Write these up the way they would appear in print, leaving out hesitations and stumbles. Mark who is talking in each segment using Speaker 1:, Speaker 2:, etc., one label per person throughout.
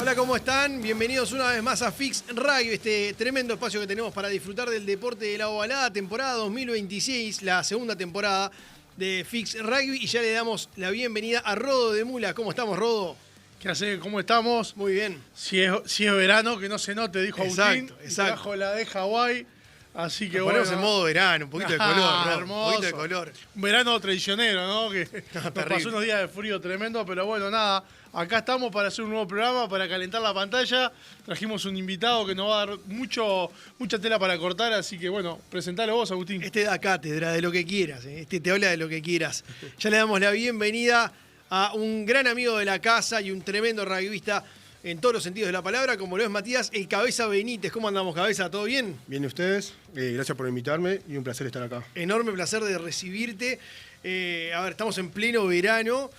Speaker 1: Hola, ¿cómo están? Bienvenidos una vez más a Fix Rugby, este tremendo espacio que tenemos para disfrutar del deporte de la ovalada, temporada 2026, la segunda temporada de Fix Rugby, y ya le damos la bienvenida a Rodo de Mula. ¿Cómo estamos, Rodo?
Speaker 2: ¿Qué hace? ¿Cómo estamos?
Speaker 1: Muy bien.
Speaker 2: Si es verano, que no se note, dijo Agustín.
Speaker 1: Exacto.
Speaker 2: Trajo la de Hawái, así que
Speaker 1: Nos
Speaker 2: bueno.
Speaker 1: ponemos en modo verano, un poquito de color, ¿no?
Speaker 2: Hermoso.
Speaker 1: Un poquito de color.
Speaker 2: Un verano traicionero, ¿no? Que nos pasó unos días de frío tremendo, pero bueno, nada. Acá estamos para hacer un nuevo programa, para calentar la pantalla. Trajimos un invitado que nos va a dar mucha tela para cortar, así que bueno, presentalo vos, Agustín.
Speaker 1: Este da cátedra de lo que quieras, ¿eh? Este te habla de lo que quieras. Ya le damos la bienvenida a un gran amigo de la casa y un tremendo rugbyista en todos los sentidos de la palabra, como lo es Matías, el Cabeza Benítez. ¿Cómo andamos, Cabeza? ¿Todo bien?
Speaker 3: Bien, ustedes. Gracias por invitarme y un placer estar acá.
Speaker 1: Enorme placer de recibirte. A ver, estamos en pleno verano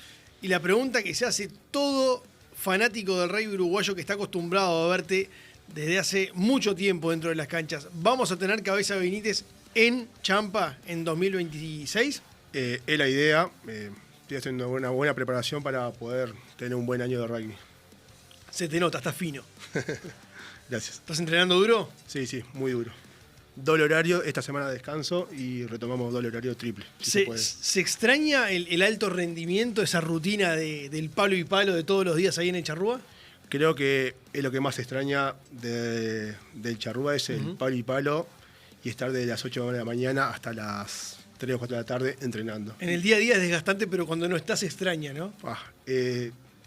Speaker 1: y la pregunta que se hace todo fanático del rugby uruguayo que está acostumbrado a verte desde hace mucho tiempo dentro de las canchas, ¿vamos a tener Cabeza Benítez en Champa en 2026?
Speaker 3: Es la idea. Estoy haciendo una buena preparación para poder tener un buen año de rugby.
Speaker 1: Se te nota, estás fino.
Speaker 3: Gracias.
Speaker 1: ¿Estás entrenando duro?
Speaker 3: Sí, muy duro. Doble horario, esta semana de descanso y retomamos doble horario triple. Si
Speaker 1: ¿Se extraña el alto rendimiento, esa rutina del palo y palo de todos los días ahí en el Charrúa?
Speaker 3: Creo que es lo que más extraña del Charrúa, es el palo y palo y estar de las 8 de la mañana hasta las 3 o 4 de la tarde entrenando.
Speaker 1: En el día a día es desgastante, pero cuando no estás extraña, ¿no?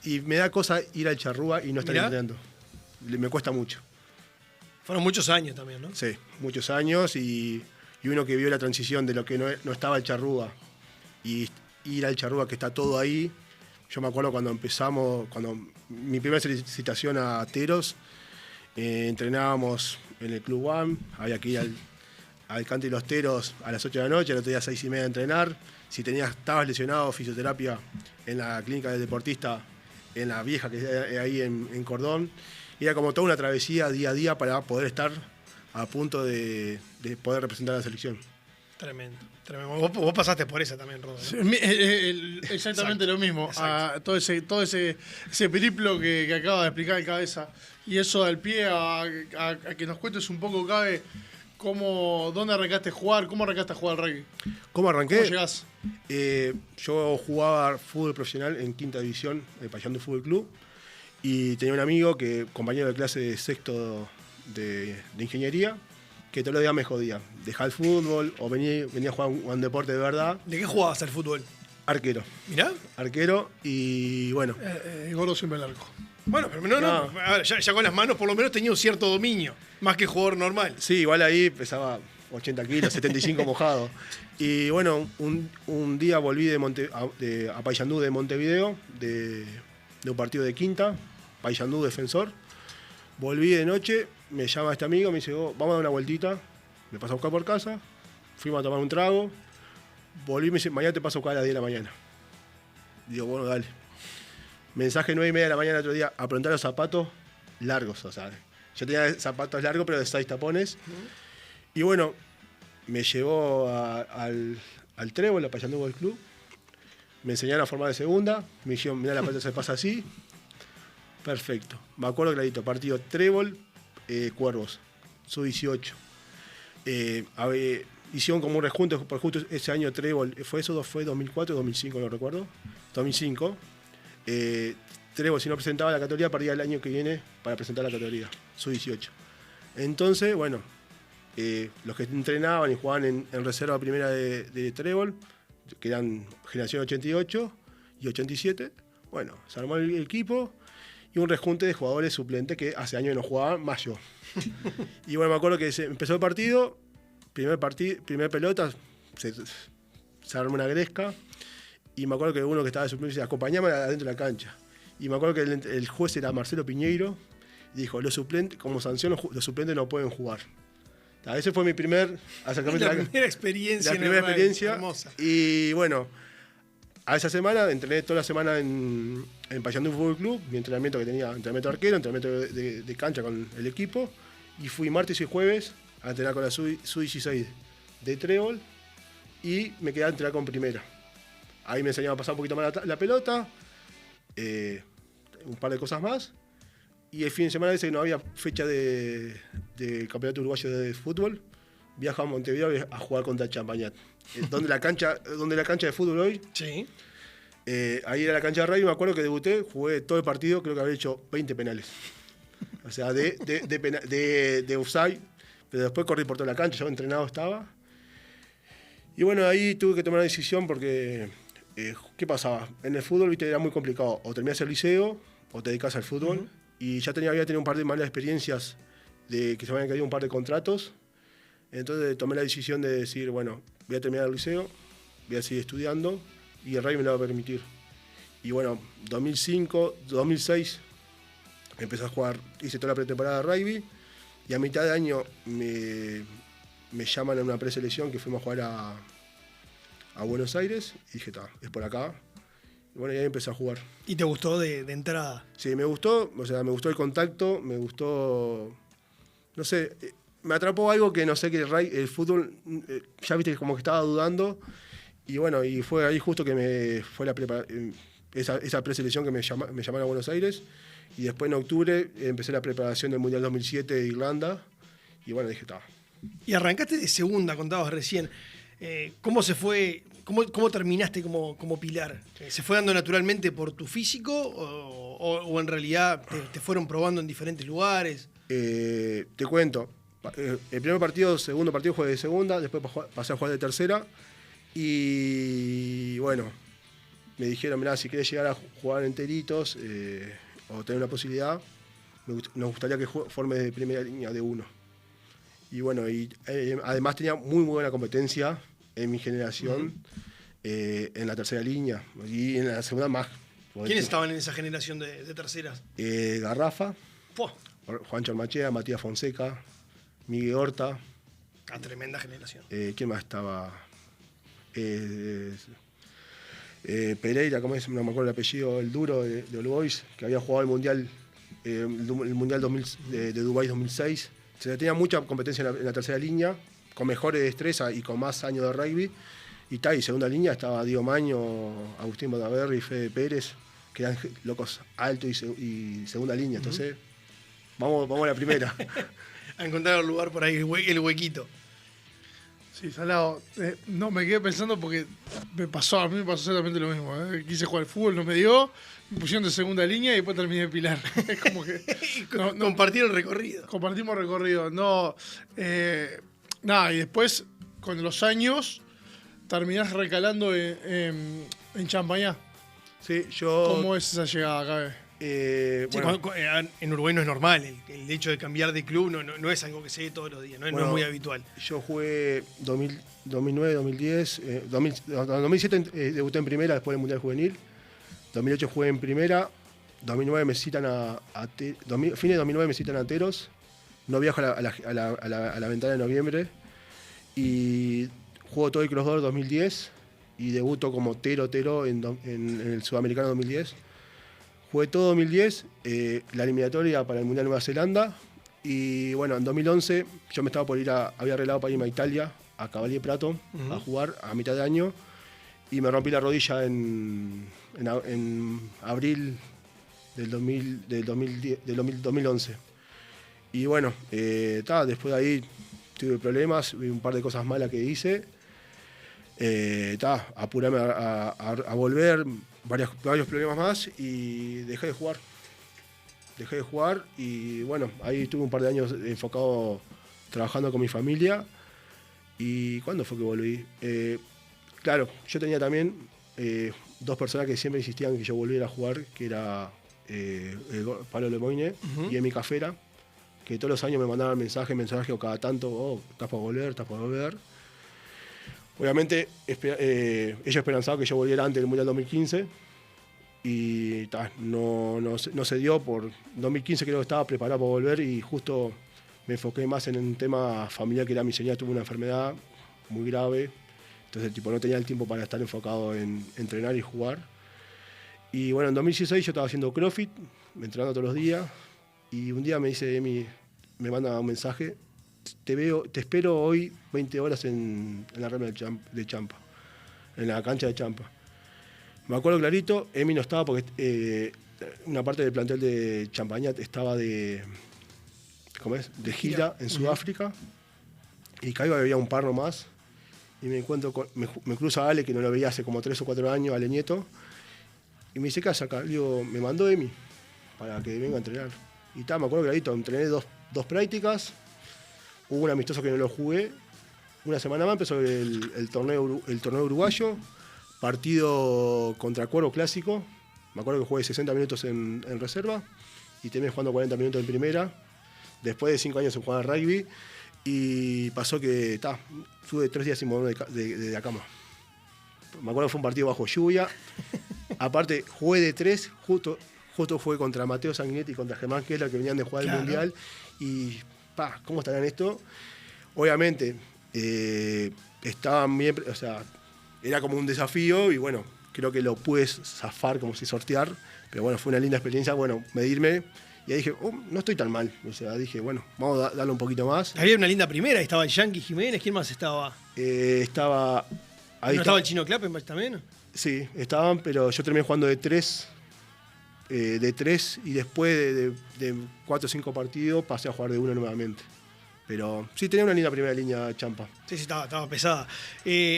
Speaker 3: Y me da cosa ir al Charrúa y no estar entrenando. Me cuesta mucho.
Speaker 1: Fueron muchos años también, ¿no?
Speaker 3: Sí, muchos años y uno que vio la transición de lo que no estaba el Charrúa y ir al Charrúa que está todo ahí. Yo me acuerdo cuando empezamos, cuando mi primera citación a Teros, entrenábamos en el Club One, había que ir al Cante y los Teros a las 8 de la noche, el otro día a 6:30 de entrenar. Si estabas lesionado, fisioterapia en la clínica del deportista, en la vieja que hay ahí en Cordón. Y era como toda una travesía día a día para poder estar a punto de poder representar a la selección.
Speaker 1: Tremendo. Vos pasaste por esa también, Rodo, ¿no?
Speaker 2: Sí, exactamente lo mismo. Todo ese periplo que acaba de explicar el Cabeza. Y eso da el pie a que nos cuentes un poco, Cabe, dónde arrancaste a jugar, cómo arrancaste a jugar al rugby.
Speaker 3: ¿Cómo arranqué?
Speaker 2: ¿Cómo llegás?
Speaker 3: Yo jugaba fútbol profesional en quinta división, el Paysandú Fútbol Club, y tenía un amigo, compañero de clase de sexto de ingeniería, que todos los días me jodía. Dejaba el fútbol o venía a jugar un deporte de verdad.
Speaker 1: ¿De qué jugabas al fútbol?
Speaker 3: Arquero.
Speaker 1: ¿Mirá?
Speaker 3: Arquero y bueno.
Speaker 2: Gordo siempre largo.
Speaker 1: Bueno, pero no. A ver, ya con las manos por lo menos tenía un cierto dominio, más que jugador normal.
Speaker 3: Sí, igual ahí pesaba 80 kilos, 75 mojado. Y bueno, un día volví a Paysandú de Montevideo, de un partido de quinta, Paysandú defensor. Volví de noche, me llama este amigo, me dice, vamos a dar una vueltita. Me pasó a buscar por casa, fuimos a tomar un trago. Volví y me dice, mañana te paso a buscar a las 10 de la mañana. Digo, bueno, dale. Mensaje 9:30 de la mañana el otro día, a preguntar los zapatos largos, o sea, yo tenía zapatos largos, pero de 6 tapones. Y bueno, me llevó al Trébol, a Paysandú Golf Club. Me enseñaron a formar de segunda. Me dijeron, mirá, la pelota se pasa así. Perfecto. Me acuerdo clarito, partido Trébol, Cuervos, sub-18. Hicieron como un rejunte, por justo ese año Trébol, fue 2004 o 2005, no recuerdo. 2005. Trébol, si no presentaba la categoría, perdía el año que viene para presentar la categoría, sub-18. Entonces, bueno, los que entrenaban y jugaban en reserva primera de Trébol, que eran generación 88 y 87, bueno, se armó el equipo y un rejunte de jugadores suplentes que hace años no jugaban, más yo. Y bueno, me acuerdo que empezó el partido, primer pelota, se armó una gresca, y me acuerdo que uno que estaba de suplente dice, acompañame adentro de la cancha. Y me acuerdo que el juez era Marcelo Piñeiro, y dijo, los suplentes, como sanción, los suplentes no pueden jugar. Ese fue mi primer acercamiento.
Speaker 1: La primera experiencia.
Speaker 3: La primera experiencia.
Speaker 1: Hermosa.
Speaker 3: Y bueno, a esa semana, entrené toda la semana en Paysandú Fútbol Club, mi entrenamiento que tenía, entrenamiento arquero, entrenamiento de cancha con el equipo, y fui martes y jueves a entrenar con la Sub-16 de Trébol, y me quedé a entrenar con primera. Ahí me enseñaban a pasar un poquito más la pelota, un par de cosas más. Y el fin de semana ese que no había fecha de campeonato uruguayo de fútbol, viajo a Montevideo a jugar contra Champañat. Donde la cancha de fútbol hoy,
Speaker 1: Sí.
Speaker 3: ahí era la cancha de rugby, me acuerdo que debuté, jugué todo el partido, creo que había hecho 20 penales. O sea, de offside, pero después corrí por toda la cancha, yo entrenado estaba. Y bueno, ahí tuve que tomar una decisión porque, ¿qué pasaba? En el fútbol, viste, era muy complicado. O terminás el liceo o te dedicas al fútbol. Y ya había tenido un par de malas experiencias de que se me habían caído un par de contratos. Entonces tomé la decisión de decir, bueno, voy a terminar el liceo, voy a seguir estudiando y el rugby me lo va a permitir. Y bueno, 2005, 2006 empecé a jugar, hice toda la pretemporada de rugby y a mitad de año me llaman a una preselección que fuimos a jugar a Buenos Aires y dije, es por acá. Y bueno, y ahí empecé a jugar.
Speaker 1: ¿Y te gustó de entrada?
Speaker 3: Sí, me gustó, o sea, me gustó el contacto, me gustó, no sé, me atrapó algo que no sé, que el fútbol, ya viste como que estaba dudando. Y bueno, y fue ahí justo que fue esa preselección que me llamaron a Buenos Aires. Y después en octubre empecé la preparación del Mundial 2007 de Irlanda. Y bueno, dije,
Speaker 1: Y arrancaste de segunda, contabas recién. ¿Cómo se fue? ¿Cómo terminaste como pilar? ¿Se fue dando naturalmente por tu físico o en realidad te fueron probando en diferentes lugares?
Speaker 3: Te cuento. El primer partido, segundo partido jugué de segunda, después pasé a jugar de tercera. Y bueno, me dijeron, mirá, si querés llegar a jugar enteritos o tener una posibilidad, nos gustaría que formes de primera línea de uno. Y bueno, además tenía muy buena competencia en mi generación, en la tercera línea y en la segunda más.
Speaker 1: ¿Quiénes estaban en esa generación de terceras?
Speaker 3: Garrafa,
Speaker 1: ¡Puah!
Speaker 3: Juan Charmachea, Matías Fonseca, Miguel Horta.
Speaker 1: Tremenda generación.
Speaker 3: ¿Quién más estaba? Pereira, ¿cómo es? No me acuerdo el apellido, el duro de All Boys, que había jugado el Mundial 2000, de Dubái 2006. O sea, tenía mucha competencia en la tercera línea, con mejores destrezas y con más años de rugby. Y segunda línea estaba Diego Maño, Agustín Bonaverri, Fede Pérez, que eran locos altos y segunda línea. Entonces, vamos a la primera.
Speaker 1: A encontrar el lugar por ahí, el huequito.
Speaker 2: Sí, salado. No, me quedé pensando porque a mí me pasó exactamente lo mismo. Quise jugar al fútbol, no me dio, me pusieron de segunda línea y después terminé de pilar. Es como que...
Speaker 1: Compartieron recorrido.
Speaker 2: Compartimos recorrido. No, nada, y después, con los años, terminás recalando en Champañá.
Speaker 3: Sí, yo...
Speaker 2: ¿Cómo es esa llegada acá?
Speaker 1: Bueno. En Uruguay no es normal, el hecho de cambiar de club no es algo que se ve todos los días, no es muy habitual.
Speaker 3: Yo jugué 2009, 2010, 2007 debuté en primera después del Mundial Juvenil, 2008 jugué en primera, 2009 me citan fines de 2009 me citan a Teros, no viajo a la ventana de noviembre y juego todo el Cross 2010 y debuto como Tero en el Sudamericano 2010. Jugué todo 2010, la eliminatoria para el Mundial de Nueva Zelanda. Y bueno, en 2011 yo me estaba había arreglado para irme a Italia, a Cavalier Prato, a jugar a mitad de año. Y me rompí la rodilla en abril del 2011. Y bueno, después de ahí tuve problemas, un par de cosas malas que hice. Apurarme a volver, varios problemas más y dejé de jugar. Y bueno, ahí tuve un par de años enfocado trabajando con mi familia. ¿Y cuándo fue que volví? Claro, yo tenía también dos personas que siempre insistían que yo volviera a jugar, que era Pablo Lemoine y Emi Cafera, que todos los años me mandaban mensajes o cada tanto, estás para volver. Obviamente, ellos esperanzaban que yo volviera antes del Mundial 2015 y no se dio. Por 2015 creo que estaba preparado para volver y justo me enfoqué más en un tema familiar, que era mi señora tuvo una enfermedad muy grave, entonces no tenía el tiempo para estar enfocado en entrenar y jugar. Y bueno, en 2016 yo estaba haciendo CrossFit, entrenando todos los días y un día me dice Emi, me manda un mensaje: te espero hoy 20 horas en la rema de Champa, en la cancha de Champa. Me acuerdo clarito, Emi no estaba porque una parte del plantel de Champagnat estaba de gira en Sudáfrica, y caigo, había un par nomás, y me encuentro me cruza Ale, que no lo veía hace como 3 o 4 años, Ale Nieto, y me dice, ¿qué haces acá? Le digo, me mandó Emi para que venga a entrenar. Y me acuerdo clarito, entrené dos prácticas, hubo un amistoso que no lo jugué, una semana más empezó el torneo uruguayo, partido contra Cuervo Clásico, me acuerdo que jugué 60 minutos en reserva y terminé jugando 40 minutos en primera, después de 5 años en jugar rugby, y pasó que estuve 3 días sin moverme de la cama. Me acuerdo que fue un partido bajo lluvia, aparte jugué de 3, justo jugué contra Mateo Sanguinetti y contra Germán Kessler, que venían de jugar el Mundial, y ¿cómo estarán esto? Obviamente, estaban bien, o sea, era como un desafío, y bueno, creo que lo pude zafar, como si sortear, pero bueno, fue una linda experiencia, bueno, medirme, y ahí dije, no estoy tan mal, o sea, dije, bueno, vamos a darle un poquito más.
Speaker 1: Había una linda primera, estaba el Yankee Jiménez, ¿quién más estaba?
Speaker 3: Estaba...
Speaker 1: Ahí estaba el Chino Clappen también?
Speaker 3: Sí, estaban, pero yo terminé jugando de 3, y después de 4 o 5 partidos pasé a jugar de 1 nuevamente. Pero sí, tenía una linda primera línea, Champa.
Speaker 1: Sí, estaba pesada.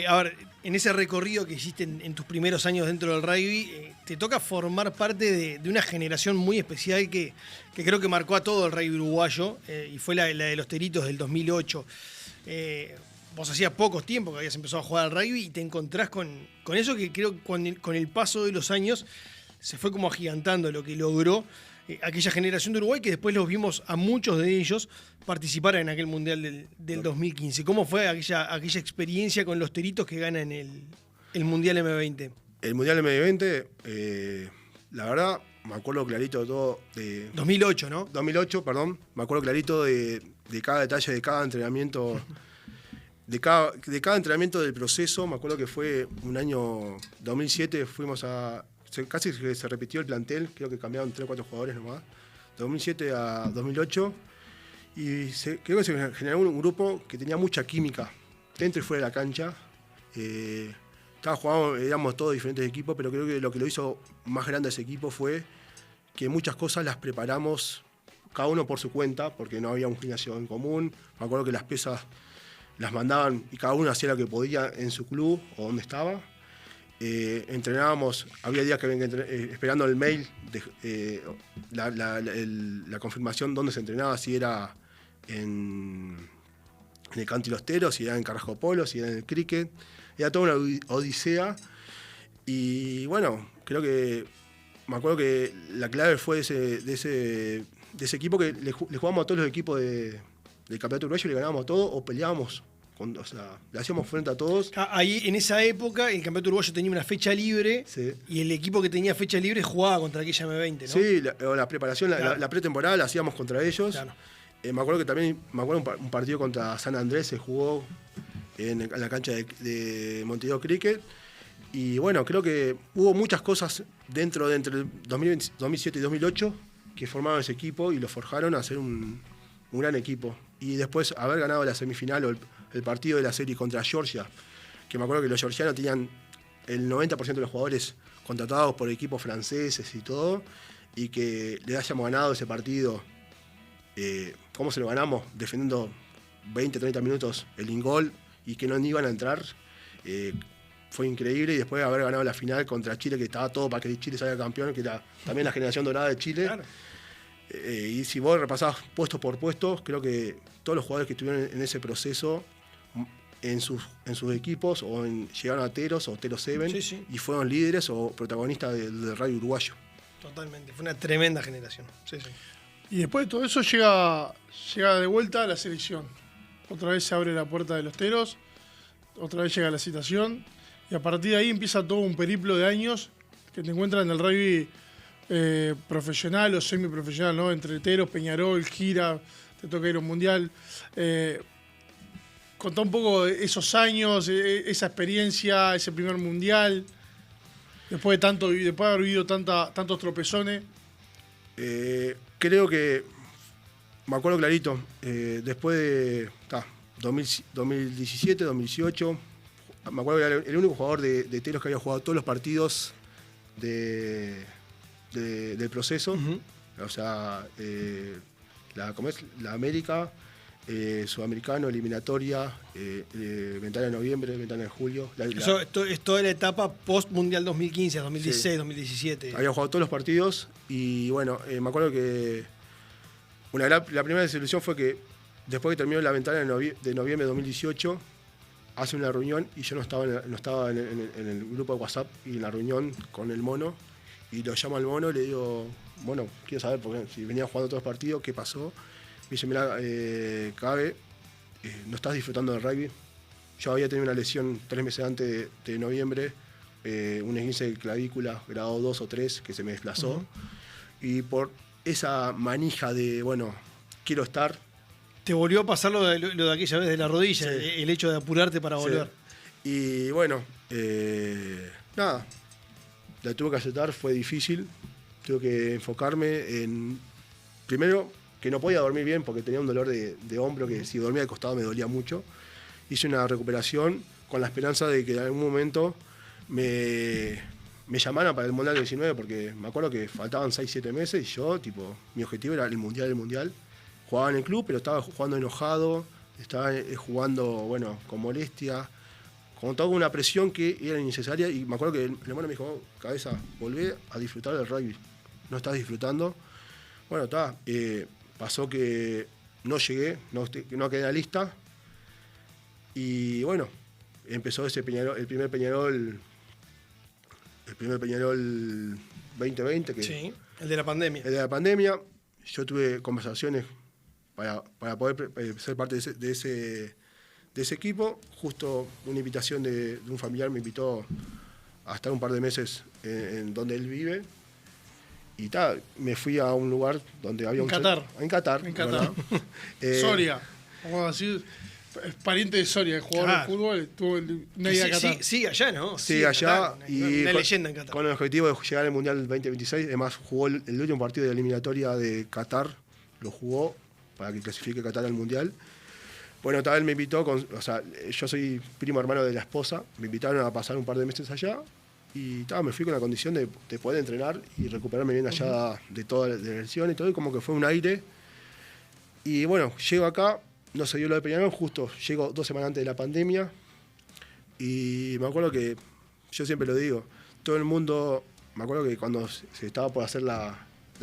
Speaker 1: A ver, en ese recorrido que hiciste en tus primeros años dentro del rugby, te toca formar parte de una generación muy especial que creo que marcó a todo el rugby uruguayo, y fue la de los Teritos del 2008. Vos hacías pocos tiempos que habías empezado a jugar al rugby y te encontrás con eso que creo que con el paso de los años se fue como agigantando lo que logró aquella generación de Uruguay, que después los vimos a muchos de ellos participar en aquel Mundial del 2015. ¿Cómo fue aquella experiencia con los Teritos que ganan el Mundial M20?
Speaker 3: El Mundial M20, la verdad, me acuerdo clarito de todo.
Speaker 1: 2008, ¿no?
Speaker 3: 2008, perdón. Me acuerdo clarito de cada detalle, de cada entrenamiento. De cada entrenamiento del proceso. Me acuerdo que fue un año 2007, casi se repitió el plantel, creo que cambiaron 3 o 4 jugadores nomás, 2007 a 2008, y creo que se generó un grupo que tenía mucha química dentro y fuera de la cancha. Estaba jugando, éramos todos diferentes equipos, pero creo que lo que lo hizo más grande a ese equipo fue que muchas cosas las preparamos cada uno por su cuenta, porque no había un gimnasio en común. Me acuerdo que las pesas las mandaban y cada uno hacía lo que podía en su club o donde estaba. Entrenábamos, había días que venía esperando el mail, la confirmación dónde se entrenaba, si era en el Canto y los Teros, si era en Carrasco Polo, si era en el cricket. Era toda una odisea, y bueno, creo que me acuerdo que la clave fue de ese equipo, que le jugábamos a todos los equipos del campeonato uruguayo, le ganábamos a todos o peleábamos. O sea, le hacíamos frente a todos.
Speaker 1: Ahí, en esa época, el campeonato uruguayo tenía una fecha libre, sí, y el equipo que tenía fecha libre jugaba contra aquella M20, ¿no?
Speaker 3: Sí, la preparación, claro, la pretemporada la hacíamos contra ellos.
Speaker 1: Claro.
Speaker 3: Me acuerdo que también, un partido contra San Andrés se jugó en la cancha de Montevideo Cricket. Y bueno, creo que hubo muchas cosas entre el 2007 y 2008 que formaron ese equipo y lo forjaron a ser un gran equipo. Y después haber ganado la semifinal o el partido de la serie contra Georgia, que me acuerdo que los georgianos tenían el 90% de los jugadores contratados por equipos franceses y todo, y que le hayamos ganado ese partido. ¿Cómo se lo ganamos? Defendiendo 20, 30 minutos el ingol y que no iban a entrar. Fue increíble. Y después de haber ganado la final contra Chile, que estaba todo para que Chile salga campeón, que era también la generación dorada de Chile. Claro. Y si vos repasás puesto por puesto, creo que todos los jugadores que estuvieron en ese proceso, en sus equipos, llegaron a Teros o Teros 7, sí, sí, y fueron líderes o protagonistas del rugby uruguayo.
Speaker 1: Totalmente, fue una tremenda generación. Sí, sí.
Speaker 2: Y después de todo eso llega de vuelta a la selección. Otra vez se abre la puerta de los Teros, otra vez llega la citación, y a partir de ahí empieza todo un periplo de años que te encuentras en el rugby profesional o semiprofesional, ¿no? Entre Teros, Peñarol, Gira, te toca ir a un mundial. Contá un poco de esos años, esa experiencia, ese primer mundial, después de haber vivido tantos tropezones.
Speaker 3: Creo que me acuerdo clarito, después de 2017, 2018, me acuerdo que era el único jugador de Teros que había jugado todos los partidos de del proceso. O sea, ¿cómo es? La América, Sudamericano, eliminatoria, ventana de noviembre, ventana de julio.
Speaker 1: Eso es toda la etapa post-Mundial 2015, 2016, sí. 2017.
Speaker 3: Había jugado todos los partidos y bueno, me acuerdo que la primera desilusión fue que después que terminó la ventana de noviembre de 2018, hace una reunión y yo no estaba en el grupo de WhatsApp y en la reunión con el mono, y lo llamo al mono y le digo, bueno, quiero saber porque si venía jugando todos los partidos, ¿qué pasó? Me dice, mirá, Cabe, no estás disfrutando del rugby. Yo había tenido una lesión 3 meses antes de noviembre, un esguince de clavícula, grado 2 o 3, que se me desplazó. Y por esa manija de, bueno, quiero estar.
Speaker 1: Te volvió a pasar lo de aquella vez de la rodilla, sí. El hecho de apurarte para volver.
Speaker 3: Sí. Y bueno, nada, la tuve que aceptar, fue difícil. Tuve que enfocarme en, primero, que no podía dormir bien porque tenía un dolor de hombro que si dormía de costado me dolía mucho. Hice una recuperación con la esperanza de que en algún momento me llamaran para el Mundial 19, porque me acuerdo que faltaban 6-7 meses y yo, tipo, mi objetivo era el Mundial. Jugaba en el club, pero estaba jugando enojado, estaba jugando, bueno, con molestia, con toda una presión que era innecesaria, y me acuerdo que el hermano me dijo, oh, Cabeza, volví a disfrutar del rugby, no estás disfrutando. Bueno, está, pasó que no llegué, no quedé en la lista, y bueno, empezó ese Peñarol, el primer Peñarol 2020.
Speaker 1: Sí, el de la pandemia.
Speaker 3: El de la pandemia. Yo tuve conversaciones para poder ser parte de ese equipo. Justo una invitación de un familiar me invitó a estar un par de meses en donde él vive. Y me fui a un lugar donde había
Speaker 2: en Qatar.
Speaker 3: En Qatar.
Speaker 2: Soria. Vamos a decir, es pariente de Soria, el jugador de fútbol, estuvo en Qatar.
Speaker 1: Sí, allá, ¿no?
Speaker 3: Sí, allá.
Speaker 1: Qatar,
Speaker 3: y
Speaker 1: una leyenda en Qatar.
Speaker 3: Con el objetivo de llegar al Mundial 2026. Además, jugó el último partido de la eliminatoria de Qatar. Lo jugó para que clasifique Qatar al Mundial. Bueno, tal vez me invitó, o sea, yo soy primo hermano de la esposa, me invitaron a pasar un par de meses allá y me fui con la condición de poder entrenar y recuperarme bien allá de toda la lesión y todo, y como que fue un aire. Y bueno, llego acá, no se dio lo de Peñarol, justo llego 2 semanas antes de la pandemia, y me acuerdo que, yo siempre lo digo, todo el mundo, me acuerdo que cuando se estaba por hacer la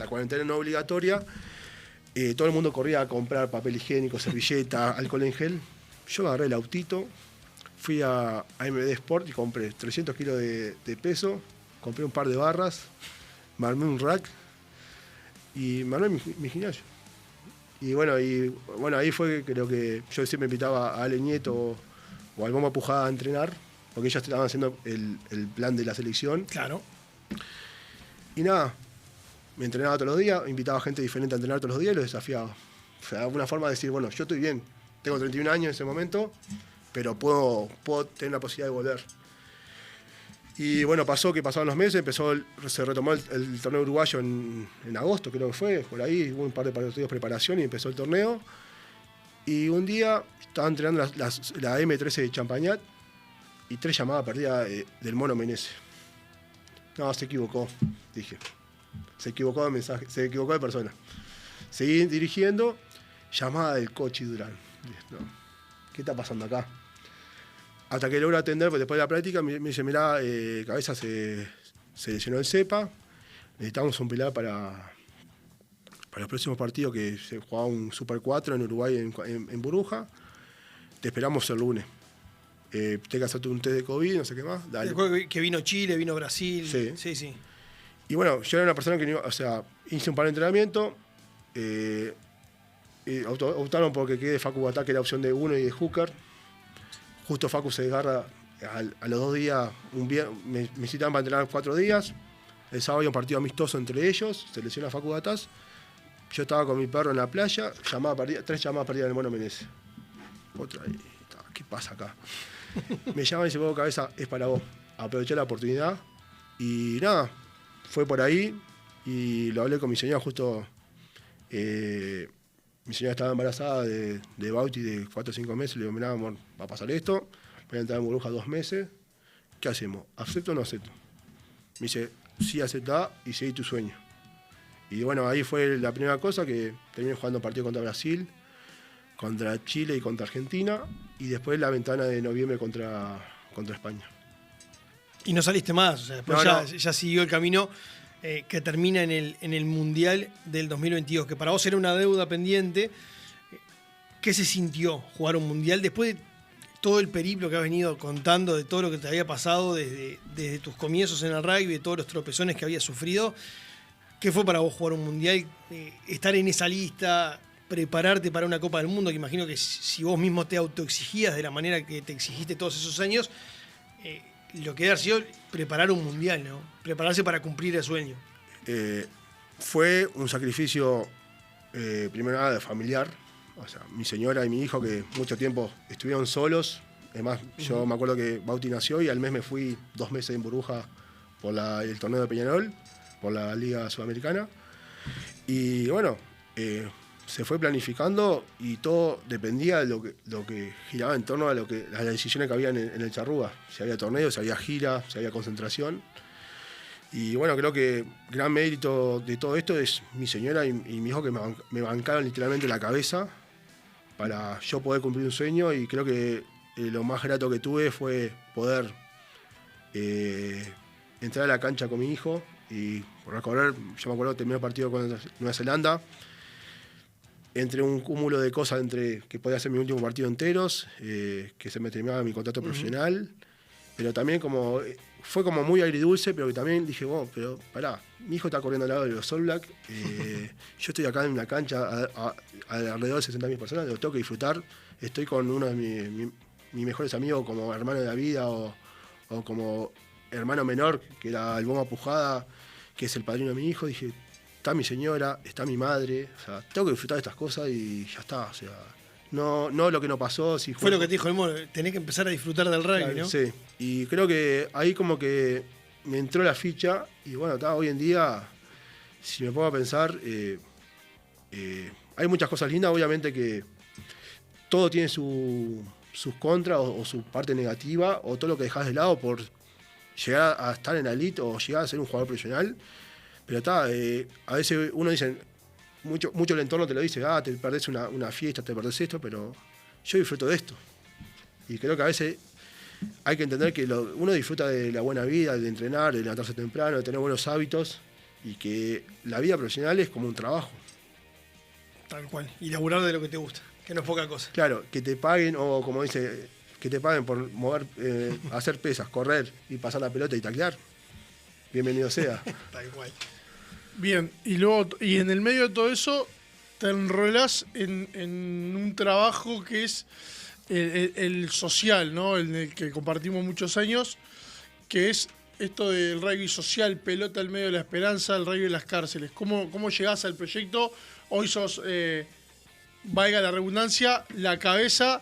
Speaker 3: cuarentena no obligatoria, todo el mundo corría a comprar papel higiénico, servilleta, alcohol en gel. Yo agarré el autito, fui a MD Sport y compré 300 kilos de peso, compré un par de barras, me armé un rack y me armé mi gimnasio. Y bueno, ahí fue, creo que yo siempre invitaba a Ale Nieto o al Bomba Pujada a entrenar, porque ellos estaban haciendo el plan de la selección.
Speaker 1: Claro.
Speaker 3: Y nada, me entrenaba todos los días, invitaba a gente diferente a entrenar todos los días y los desafiaba. O sea, una forma de decir, bueno, yo estoy bien, tengo 31 años en ese momento, pero puedo tener la posibilidad de volver. Y bueno, pasaron los meses, se retomó el torneo uruguayo en agosto, creo que fue, por ahí, hubo un par de partidos de preparación y empezó el torneo. Y un día estaba entrenando la M13 de Champagnat y 3 llamadas perdidas del Mono Menezes. No, se equivocó, dije. Se equivocó de mensaje, se equivocó de persona. Seguí dirigiendo, llamada del Cochi Durán. No, ¿qué está pasando acá? Hasta que logro atender, porque después de la práctica me dice, mirá, Cabeza se lesionó el cepa, necesitamos un pilar para los próximos partidos, que se jugaba un Super 4 en Uruguay, en Burbuja. Te esperamos el lunes. Tenés que hacerte un test de COVID, no sé qué más. Dale.
Speaker 1: Que vino Chile, vino Brasil.
Speaker 3: Sí. Y bueno, yo era una persona que no, o sea, hice un par de entrenamientos, optaron porque quede Facu Batá, que era opción de 1 y de Hooker. Justo Facu se desgarra a los 2 días, me citaban para entrenar 4 días. El sábado había un partido amistoso entre ellos, se lesiona Facu Batás. Yo estaba con mi perro en la playa, 3 llamadas perdidas del Mono Menezes. Otra, ¿qué pasa acá? Me llaman y dice, vos, Cabeza, es para vos. Aproveché la oportunidad y nada. Fue por ahí y lo hablé con mi señora justo. Mi señora estaba embarazada de Bauti de 4 o 5 meses. Le digo, mirá, amor, va a pasar esto. Voy a entrar en Burbuja 2 meses. ¿Qué hacemos? ¿Acepto o no acepto? Me dice, sí aceptá y seguí tu sueño. Y bueno, ahí fue la primera cosa, que terminé jugando partido contra Brasil, contra Chile y contra Argentina, y después la ventana de noviembre contra España.
Speaker 1: Y no saliste más, o sea, después ya siguió el camino que termina en el Mundial del 2022, que para vos era una deuda pendiente. ¿Qué se sintió jugar un Mundial después de todo el periplo que has venido contando, de todo lo que te había pasado desde tus comienzos en el rugby, de todos los tropezones que habías sufrido? ¿Qué fue para vos jugar un Mundial? Estar en esa lista, prepararte para una Copa del Mundo, que imagino que si vos mismo te autoexigías de la manera que te exigiste todos esos años, lo que debe haber sido preparar un Mundial, ¿no? Prepararse para cumplir el sueño.
Speaker 3: Fue un sacrificio, primero nada, familiar. O sea, mi señora y mi hijo, que mucho tiempo estuvieron solos. Además, yo me acuerdo que Bauti nació y al mes me fui 2 meses en burbuja por el torneo de Peñarol, por la Liga Sudamericana. Y bueno, se fue planificando y todo dependía de lo que giraba en torno a las decisiones que había en el Charrúa. Si había torneos, si había gira, si había concentración. Y bueno, creo que gran mérito de todo esto es mi señora y mi hijo, que me bancaron literalmente la cabeza para yo poder cumplir un sueño. Y creo que lo más grato que tuve fue poder entrar a la cancha con mi hijo y recorrer. Yo me acuerdo, terminé el partido con Nueva Zelanda, entre un cúmulo de cosas, entre que podía ser mi último partido enteros, que se me terminaba mi contrato profesional, pero también fue como muy agridulce, pero que también dije, bueno, pero pará, mi hijo está corriendo al lado de los All Black, yo estoy acá en una cancha alrededor de 60.000 personas, lo tengo que disfrutar, estoy con uno de mis mejores amigos como hermano de la vida o como hermano menor, que era el Bomba Pujada, que es el padrino de mi hijo. Dije, está mi señora, está mi madre, o sea, tengo que disfrutar de estas cosas y ya está, o sea, no lo que no pasó. Si
Speaker 1: fue lo que te dijo el mono, tenés que empezar a disfrutar del rugby,
Speaker 3: claro,
Speaker 1: ¿no?
Speaker 3: Sí, y creo que ahí como que me entró la ficha y bueno, hoy en día, si me pongo a pensar, hay muchas cosas lindas, obviamente que todo tiene sus contras o su parte negativa, o todo lo que dejas de lado por llegar a estar en la elite o llegar a ser un jugador profesional. Pero a veces uno dice, mucho el entorno te lo dice, te perdés una fiesta, te perdés esto, pero yo disfruto de esto. Y creo que a veces hay que entender que uno disfruta de la buena vida, de entrenar, de levantarse temprano, de tener buenos hábitos, y que la vida profesional es como un trabajo.
Speaker 1: Tal cual, y laburar de lo que te gusta, que no es poca cosa.
Speaker 3: Claro, que te paguen, o como dice, que te paguen por mover, hacer pesas, correr y pasar la pelota y taclear. Bienvenido sea.
Speaker 1: Tal cual.
Speaker 2: Bien, y en el medio de todo eso te enrolás en un trabajo que es el social, ¿no? En el que compartimos muchos años, que es esto del rugby social, pelota al medio de la esperanza, el rugby de las cárceles. ¿Cómo llegás al proyecto? Hoy sos, valga la redundancia, la cabeza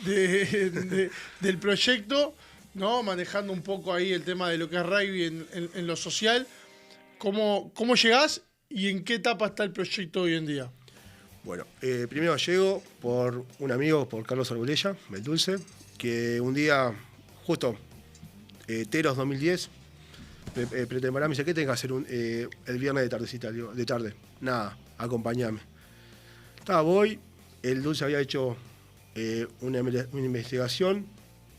Speaker 2: del proyecto, ¿no? Manejando un poco ahí el tema de lo que es rugby en lo social. ¿Cómo llegás y en qué etapa está el proyecto hoy en día?
Speaker 3: Bueno, primero llego por un amigo, por Carlos Arbolella, el Dulce, que un día, justo Teros 2010, pretemporada, me dice, ¿qué tengo que hacer el viernes de tardecita? Digo, de tarde. Nada, acompáñame. Voy, el Dulce había hecho una investigación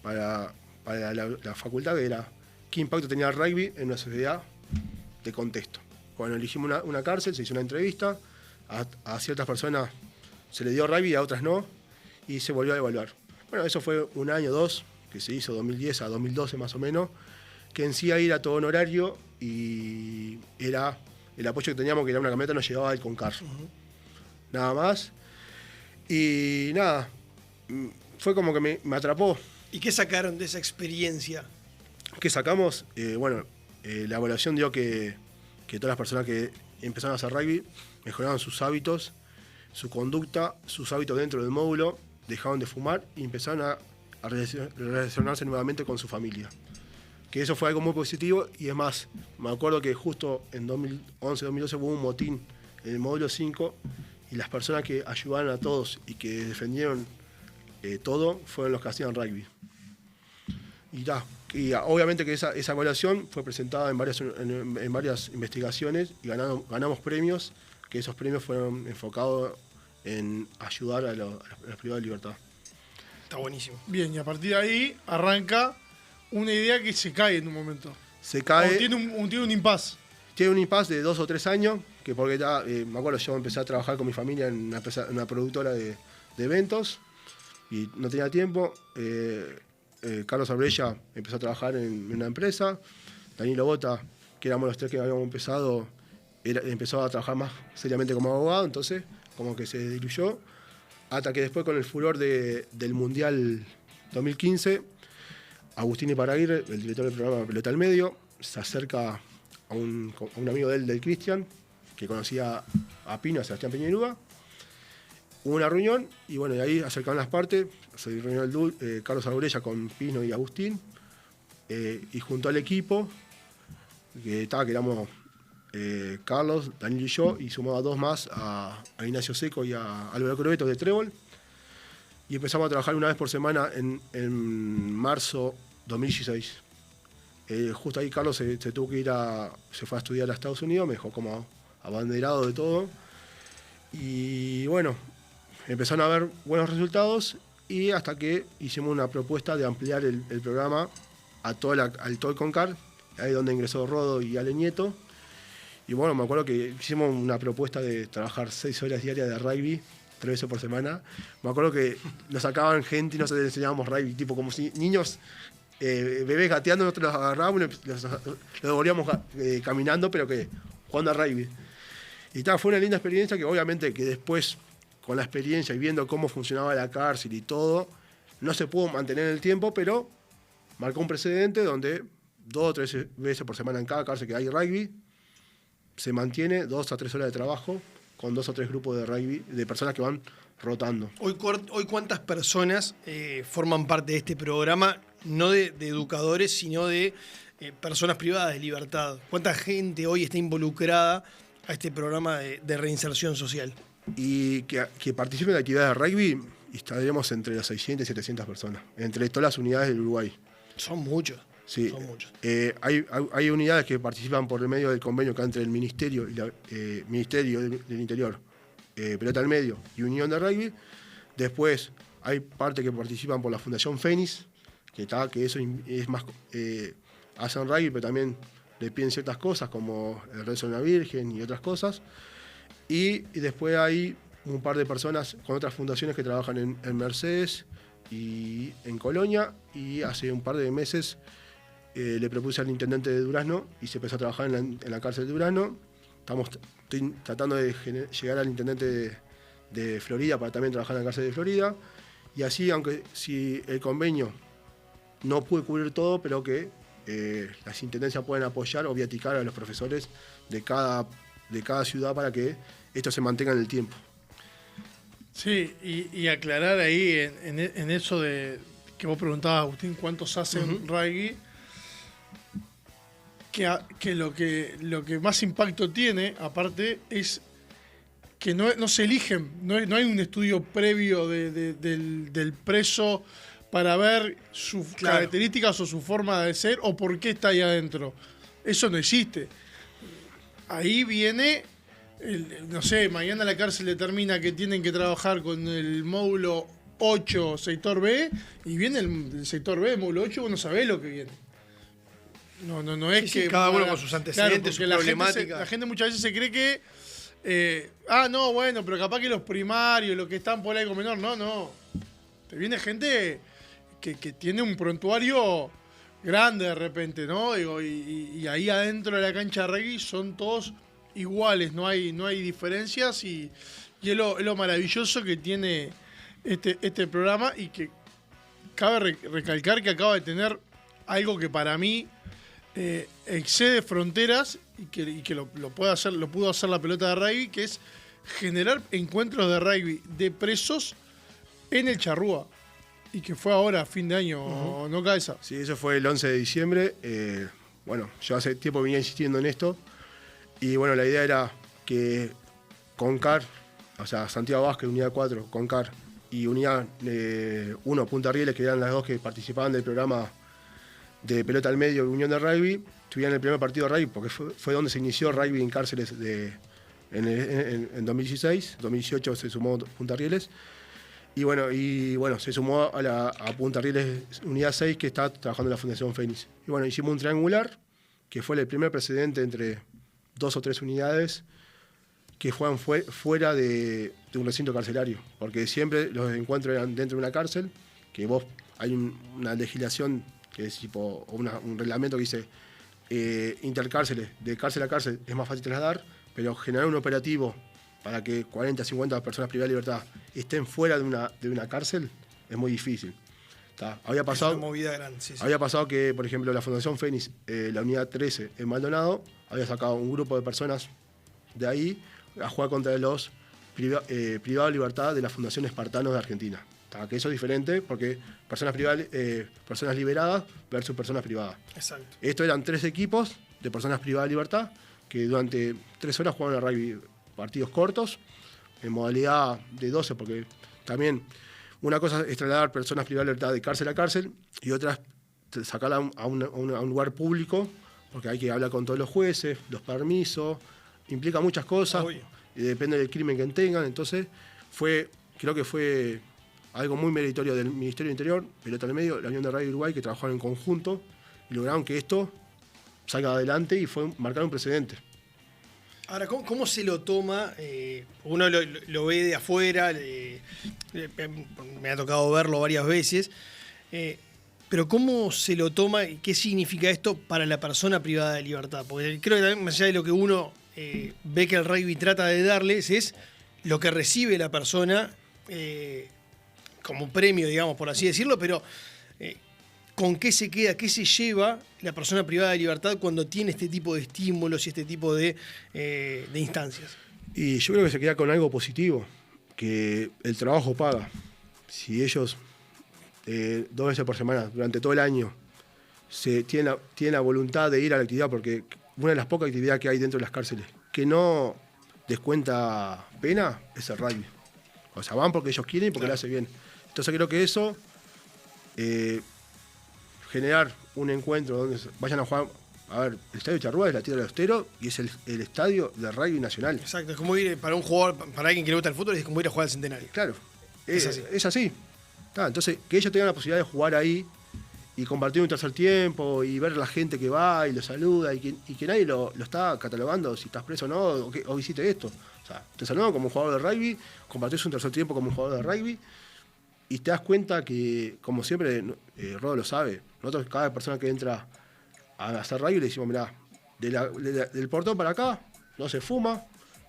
Speaker 3: para la facultad, que era qué impacto tenía el rugby en una sociedad de contexto. Cuando elegimos una cárcel, se hizo una entrevista, a ciertas personas se le dio rugby y a otras no, y se volvió a evaluar. Bueno, eso fue un año, 2, que se hizo 2010 a 2012 más o menos, que en sí ahí era todo honorario y era el apoyo que teníamos, que era una camioneta, nos llevaba al Concar. Nada más. Y nada, fue como que me atrapó.
Speaker 1: ¿Y qué sacaron de esa experiencia?
Speaker 3: ¿Qué sacamos? La evaluación dio que todas las personas que empezaron a hacer rugby mejoraban sus hábitos, su conducta, sus hábitos dentro del módulo, dejaron de fumar y empezaron a relacionarse nuevamente con su familia. Que eso fue algo muy positivo, y es más, me acuerdo que justo en 2011-2012 hubo un motín en el módulo 5 y las personas que ayudaron a todos y que defendieron todo fueron los que hacían rugby. Y Y obviamente que esa evaluación fue presentada en varias investigaciones y ganamos premios, que esos premios fueron enfocados en ayudar a los privados de libertad.
Speaker 1: Está buenísimo.
Speaker 2: Bien, y a partir de ahí arranca una idea que se cae en un momento.
Speaker 3: Se cae.
Speaker 2: O tiene un impasse.
Speaker 3: Tiene un impasse de 2 o 3 años, que porque ya, me acuerdo, yo empecé a trabajar con mi familia en una productora de eventos y no tenía tiempo. Carlos Abrella empezó a trabajar en una empresa. Danilo Bota, que éramos los 3 que habíamos empezado, empezó a trabajar más seriamente como abogado, entonces como que se diluyó. Hasta que después, con el furor del Mundial 2015, Agustín Iparaguirre, el director del programa Pelota al Medio, se acerca a un amigo de él, del Cristian, que conocía a Pino, a Sebastián Peñeruga. Hubo una reunión y bueno, y ahí acercaron las partes. Se reunió Carlos Abrella con Pino y Agustín, y junto al equipo, que éramos Carlos, Daniel y yo, y sumaba 2 más, a Ignacio Seco y a Álvaro Crobeto de Trébol. Y empezamos a trabajar una vez por semana en marzo 2016. Justo ahí Carlos se tuvo que se fue a estudiar a Estados Unidos, me dejó como abanderado de todo. Y bueno, empezaron a haber buenos resultados, y hasta que hicimos una propuesta de ampliar el programa al todo el Concar, ahí donde ingresó Rodo y Ale Nieto. Y bueno, me acuerdo que hicimos una propuesta de trabajar 6 horas diarias de rugby, 3 veces por semana. Me acuerdo que nos sacaban gente y nos enseñábamos rugby, tipo como si niños, bebés gateando, nosotros los agarrábamos y los devolvíamos caminando, pero que jugando a rugby. Y fue una linda experiencia que obviamente que después, con la experiencia y viendo cómo funcionaba la cárcel y todo, no se pudo mantener en el tiempo, pero marcó un precedente donde 2 o 3 veces por semana en cada cárcel que hay rugby, se mantiene 2 a 3 horas de trabajo con 2 o 3 grupos de rugby, de personas que van rotando.
Speaker 1: Hoy ¿cuántas personas forman parte de este programa? No de educadores, sino de personas privadas de libertad. ¿Cuánta gente hoy está involucrada a este programa de reinserción social?
Speaker 3: Y que participen de actividades de rugby, estaríamos entre las 600 y 700 personas, entre todas las unidades del Uruguay.
Speaker 1: Son muchos.
Speaker 3: Sí.
Speaker 1: Son muchos.
Speaker 3: Hay unidades que participan por el medio del convenio que entre el Ministerio y Ministerio del Interior, Pelota al Medio y Unión de Rugby. Después hay parte que participan por la Fundación Fénix, que eso es más, hacen rugby, pero también le piden ciertas cosas como el rezo de una virgen y otras cosas. Y después hay un par de personas con otras fundaciones que trabajan en Mercedes y en Colonia, y hace un par de meses le propuse al intendente de Durazno y se empezó a trabajar en la cárcel de Durazno. Estoy tratando de llegar al intendente de Florida para también trabajar en la cárcel de Florida, y así, aunque si el convenio no puede cubrir todo, pero que las intendencias pueden apoyar o viaticar a los profesores de cada ciudad para que esto se mantenga en el tiempo.
Speaker 2: Sí, y aclarar ahí en eso de que vos preguntabas, Agustín, ¿cuántos hacen rugby? Que lo que más impacto tiene, aparte, es que no se eligen, no hay un estudio previo del preso para ver sus características o su forma de ser o por qué está ahí adentro. Eso no existe. Ahí viene, no sé, mañana la cárcel determina que tienen que trabajar con el módulo 8, sector B, y viene el sector B, módulo 8, vos no sabés lo que viene. No es que...
Speaker 1: cada uno con sus antecedentes,
Speaker 2: claro,
Speaker 1: sus problemáticas.
Speaker 2: La gente muchas veces se cree que... no, bueno, pero capaz que los primarios, los que están por ahí con menor, no. Te viene gente que tiene un prontuario grande de repente, ¿no? Y ahí adentro de la cancha de rugby son todos iguales, no hay diferencias, y es lo maravilloso que tiene este programa, y que cabe recalcar que acaba de tener algo que para mí excede fronteras y que lo pudo hacer la pelota de rugby, que es generar encuentros de rugby de presos en el Charrúa, y que fue ahora a fin de año, ¿no, Cabeza?
Speaker 3: Sí, eso fue el 11 de diciembre. Bueno, yo hace tiempo venía insistiendo en esto, y bueno, la idea era que Concar, o sea, Santiago Vázquez, Unidad 4, Concar, y Unidad 1, Punta Rieles, que eran las dos que participaban del programa de pelota al medio, Unión de Rugby, tuvieron el primer partido de rugby, porque fue donde se inició rugby en cárceles en 2016. 2018 se sumó Punta Rieles. Y bueno, se sumó a Punta Rieles Unidad 6, que está trabajando en la Fundación Fénix. Y bueno, hicimos un triangular, que fue el primer precedente entre 2 o 3 unidades que juegan fuera de un recinto carcelario. Porque siempre los encuentros eran dentro de una cárcel, que hay una legislación que es tipo, un reglamento que dice intercárceles, de cárcel a cárcel es más fácil trasladar, pero generar un operativo para que 40, 50 personas privadas de libertad estén fuera de una cárcel es muy difícil. Había pasado,
Speaker 1: es una movida grande, sí.
Speaker 3: Había pasado que, por ejemplo, la Fundación Fénix, la unidad 13 en Maldonado, había sacado un grupo de personas de ahí a jugar contra los privados de libertad de la Fundación Espartanos de Argentina. Que eso es diferente porque personas liberadas versus personas privadas.
Speaker 1: Exacto.
Speaker 3: Estos eran 3 equipos de personas privadas de libertad que durante 3 horas jugaban al rugby, partidos cortos, en modalidad de 12, porque también una cosa es trasladar personas privadas de libertad de cárcel a cárcel y otra es sacarla a un lugar público, porque hay que hablar con todos los jueces, los permisos, implica muchas cosas, y depende del crimen que tengan. Entonces creo que fue algo muy meritorio del Ministerio del Interior, Pelota al Medio, la Unión de Rugby Uruguay, que trabajaron en conjunto y lograron que esto salga adelante y marcar un precedente.
Speaker 1: Ahora, ¿cómo se lo toma? Uno lo ve de afuera, me ha tocado verlo varias veces, pero ¿cómo se lo toma y qué significa esto para la persona privada de libertad? Porque creo que también, más allá de lo que uno ve que el rugby trata de darles, es lo que recibe la persona como premio, digamos, por así decirlo, pero ¿con qué se queda, qué se lleva la persona privada de libertad cuando tiene este tipo de estímulos y este tipo de instancias?
Speaker 3: Y yo creo que se queda con algo positivo, que el trabajo paga. Si ellos 2 veces por semana, durante todo el año, tienen la voluntad de ir a la actividad, porque una de las pocas actividades que hay dentro de las cárceles que no descuenta pena es el rugby. O sea, van porque ellos quieren y porque lo hace bien. Entonces creo que eso, generar un encuentro donde vayan a jugar. A ver, el Estadio Charrúa es la tierra del Austero y es el estadio de rugby nacional.
Speaker 1: Exacto, es como ir para un jugador, para alguien que le gusta el fútbol, es como ir a jugar al Centenario.
Speaker 3: Claro, es así. Entonces, que ellos tengan la posibilidad de jugar ahí y compartir un tercer tiempo y ver la gente que va y lo saluda y que nadie lo está catalogando si estás preso o no, o hiciste esto. O sea, te saludan como un jugador de rugby, compartís un tercer tiempo como un jugador de rugby y te das cuenta que, como siempre, Rodo lo sabe, nosotros cada persona que entra a hacer rugby le decimos, mirá, del portón para acá no se fuma,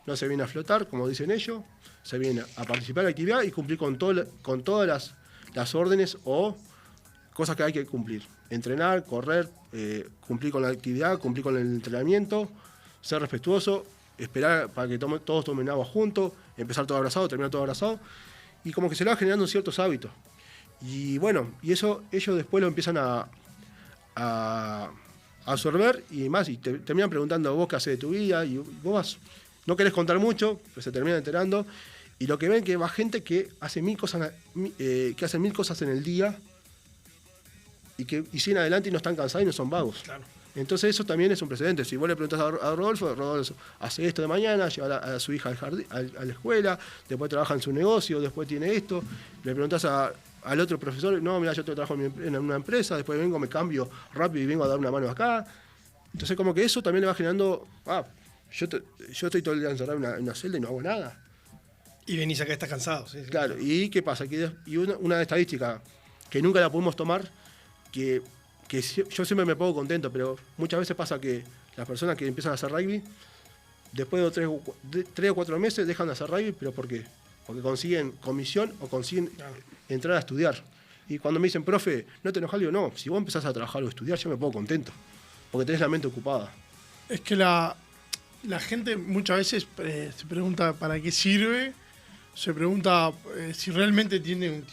Speaker 3: no se viene a flotar, como dicen ellos, se viene a participar en la actividad y cumplir con todas las órdenes o cosas que hay que cumplir. Entrenar, correr, cumplir con la actividad, cumplir con el entrenamiento, ser respetuoso, esperar para que todos tomen agua juntos, empezar todo abrazado, terminar todo abrazado, y como que se le va generando ciertos hábitos. Y bueno, y eso ellos después lo empiezan a absorber y más, y te terminan preguntando vos qué haces de tu vida, y vos no querés contar mucho, pero se terminan enterando, y lo que ven que va gente que hace 1000 cosas, que hacen 1000 cosas en el día, y siguen adelante y no están cansados y no son vagos. Claro. Entonces eso también es un precedente. Si vos le preguntás a Rodolfo hace esto de mañana, lleva a su hija a la escuela, después trabaja en su negocio, después tiene esto. Le preguntás al otro profesor, no, mira, yo trabajo en una empresa, después vengo, me cambio rápido y vengo a dar una mano acá. Entonces como que eso también le va generando, yo estoy todo el día encerrado en una celda y no hago nada.
Speaker 1: Y venís acá, estás cansado. Sí,
Speaker 3: claro, ¿y qué pasa? Y una estadística que nunca la pudimos tomar, que yo siempre me pongo contento, pero muchas veces pasa que las personas que empiezan a hacer rugby, después de 3 o 4 meses dejan de hacer rugby, ¿pero por qué? Porque consiguen comisión o consiguen entrar a estudiar. Y cuando me dicen, profe, ¿no te enojas? Digo, no, si vos empezás a trabajar o a estudiar, yo me pongo contento, porque tenés la mente ocupada.
Speaker 2: Es que la gente muchas veces se pregunta para qué sirve, se pregunta si realmente tiene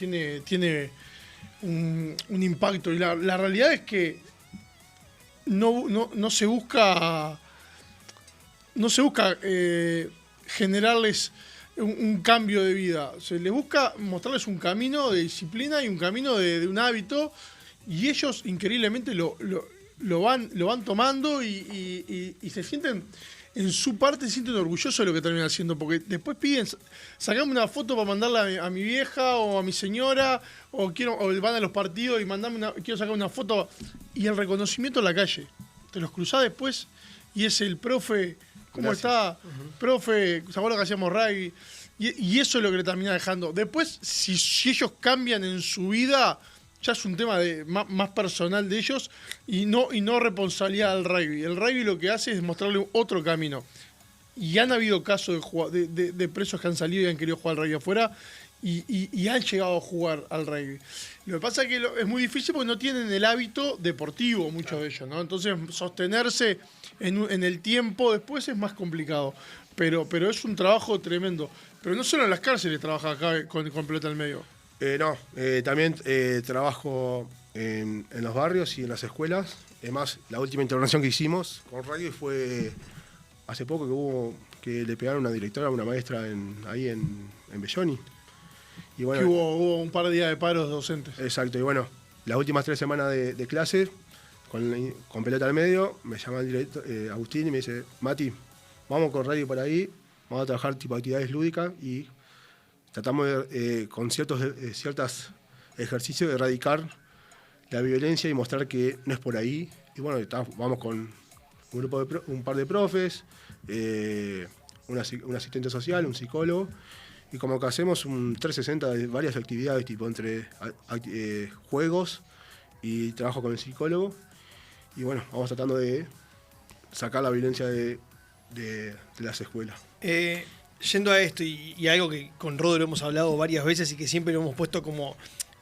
Speaker 2: un impacto, y la realidad es que no se busca generarles un cambio de vida, se les busca mostrarles un camino de disciplina y un camino de un hábito, y ellos increíblemente lo van tomando y se sienten, en su parte se sienten orgullosos de lo que terminan haciendo, porque después piden, sacame una foto para mandarla a mi vieja o a mi señora, o van a los partidos y quiero sacar una foto, y el reconocimiento en la calle. Te los cruzás después y es el profe, ¿cómo
Speaker 3: Gracias.
Speaker 2: está? Profe, ¿se acuerdan que hacíamos rugby? Y eso es lo que le termina dejando. Después, si ellos cambian en su vida, ya es un tema más personal de ellos y no responsabilidad del rugby. El rugby lo que hace es mostrarle otro camino. Y han habido casos de presos que han salido y han querido jugar al rugby afuera y han llegado a jugar al rugby. Lo que pasa es que es muy difícil porque no tienen el hábito deportivo, muchos de ellos, ¿no? Entonces, sostenerse en el tiempo después es más complicado. Pero es un trabajo tremendo. Pero no solo en las cárceles trabaja acá con pelota al medio.
Speaker 3: También trabajo en los barrios y en las escuelas. Además, la última intervención que hicimos con rugby fue hace poco que le pegaron a una directora, a una maestra ahí en Belloni. Y bueno,
Speaker 2: que hubo un par de días de paros docentes.
Speaker 3: Exacto, y bueno, las últimas 3 semanas de clase, con pelota al medio, me llama el director Agustín y me dice, Mati, vamos con rugby por ahí, vamos a trabajar tipo actividades lúdicas y tratamos con ciertos ejercicios de erradicar la violencia y mostrar que no es por ahí. Y bueno, vamos con un par de profes, un asistente social, un psicólogo, y como que hacemos un 360 de varias actividades, tipo entre juegos y trabajo con el psicólogo. Y bueno, vamos tratando de sacar la violencia de las escuelas.
Speaker 1: Yendo a esto y algo que con Rodo lo hemos hablado varias veces y que siempre lo hemos puesto como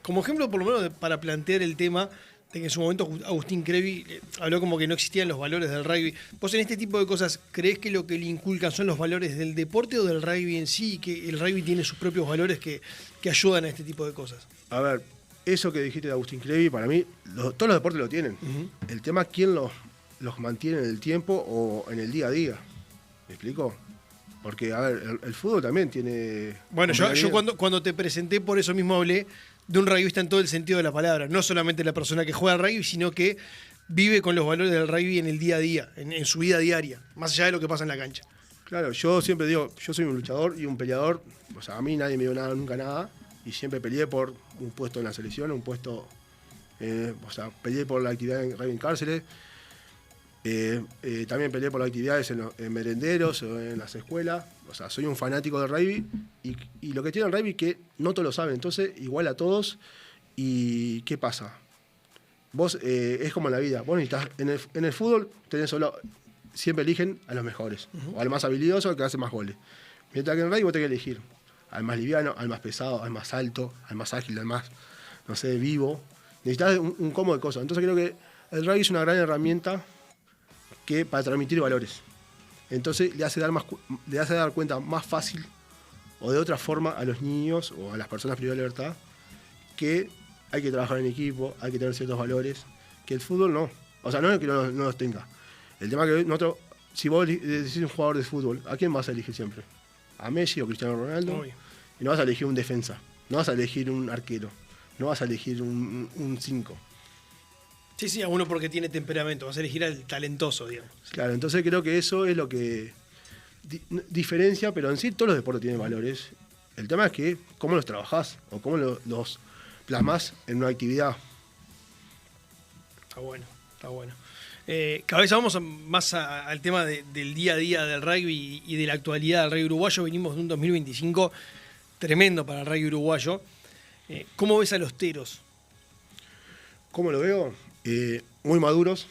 Speaker 1: ejemplo, por lo menos para plantear el tema de que en su momento Agustín Crevi habló como que no existían los valores del rugby. ¿Vos en este tipo de cosas creés que lo que le inculcan son los valores del deporte o del rugby en sí, y que el rugby tiene sus propios valores que ayudan a este tipo de cosas?
Speaker 3: A ver, eso que dijiste de Agustín Crevi, para mí, todos los deportes lo tienen.
Speaker 1: Uh-huh.
Speaker 3: El tema es quién los mantiene en el tiempo o en el día a día. ¿Me explico? Porque, a ver, el fútbol también tiene...
Speaker 1: Bueno, yo cuando te presenté, por eso mismo hablé de un rugbyista en todo el sentido de la palabra. No solamente la persona que juega al rugby, sino que vive con los valores del rugby en el día a día, en su vida diaria, más allá de lo que pasa en la cancha.
Speaker 3: Claro, yo siempre digo, yo soy un luchador y un peleador. O sea, a mí nadie me dio nada, nunca nada. Y siempre peleé por un puesto en la selección, un puesto... peleé por la actividad en rugby en cárceles. También peleé por las actividades en merenderos o en las escuelas. O sea, soy un fanático del rugby y lo que tiene el rugby es que no todos lo saben, entonces igual a todos. ¿Y qué pasa? Vos, es como en la vida, vos necesitas, en el fútbol siempre eligen a los mejores, uh-huh, o al más habilidoso, al que hace más goles. Mientras que en el rugby vos tenés que elegir al más liviano, al más pesado, al más alto, al más ágil, al más, no sé, vivo. Necesitas un combo de cosas. Entonces creo que el rugby es una gran herramienta para transmitir valores. Entonces le hace dar cuenta más fácil o de otra forma a los niños o a las personas privadas de libertad que hay que trabajar en equipo, hay que tener ciertos valores, que el fútbol no. O sea, no es que no los tenga. El tema que nosotros, si vos decís un jugador de fútbol, ¿a quién vas a elegir siempre? ¿A Messi o Cristiano Ronaldo? Obvio. Y no vas a elegir un defensa, no vas a elegir un arquero, no vas a elegir un 5.
Speaker 1: Sí, a uno porque tiene temperamento, vas a elegir al talentoso, digamos.
Speaker 3: Claro, entonces creo que eso es lo que diferencia, pero en sí todos los deportes tienen valores. El tema es que cómo los trabajás o cómo los plasmás en una actividad.
Speaker 1: Está bueno. Cada vez vamos más al tema del día a día del rugby y de la actualidad del rugby uruguayo. Venimos de un 2025 tremendo para el rugby uruguayo. ¿Cómo ves a los teros?
Speaker 3: ¿Cómo lo veo? Muy maduros,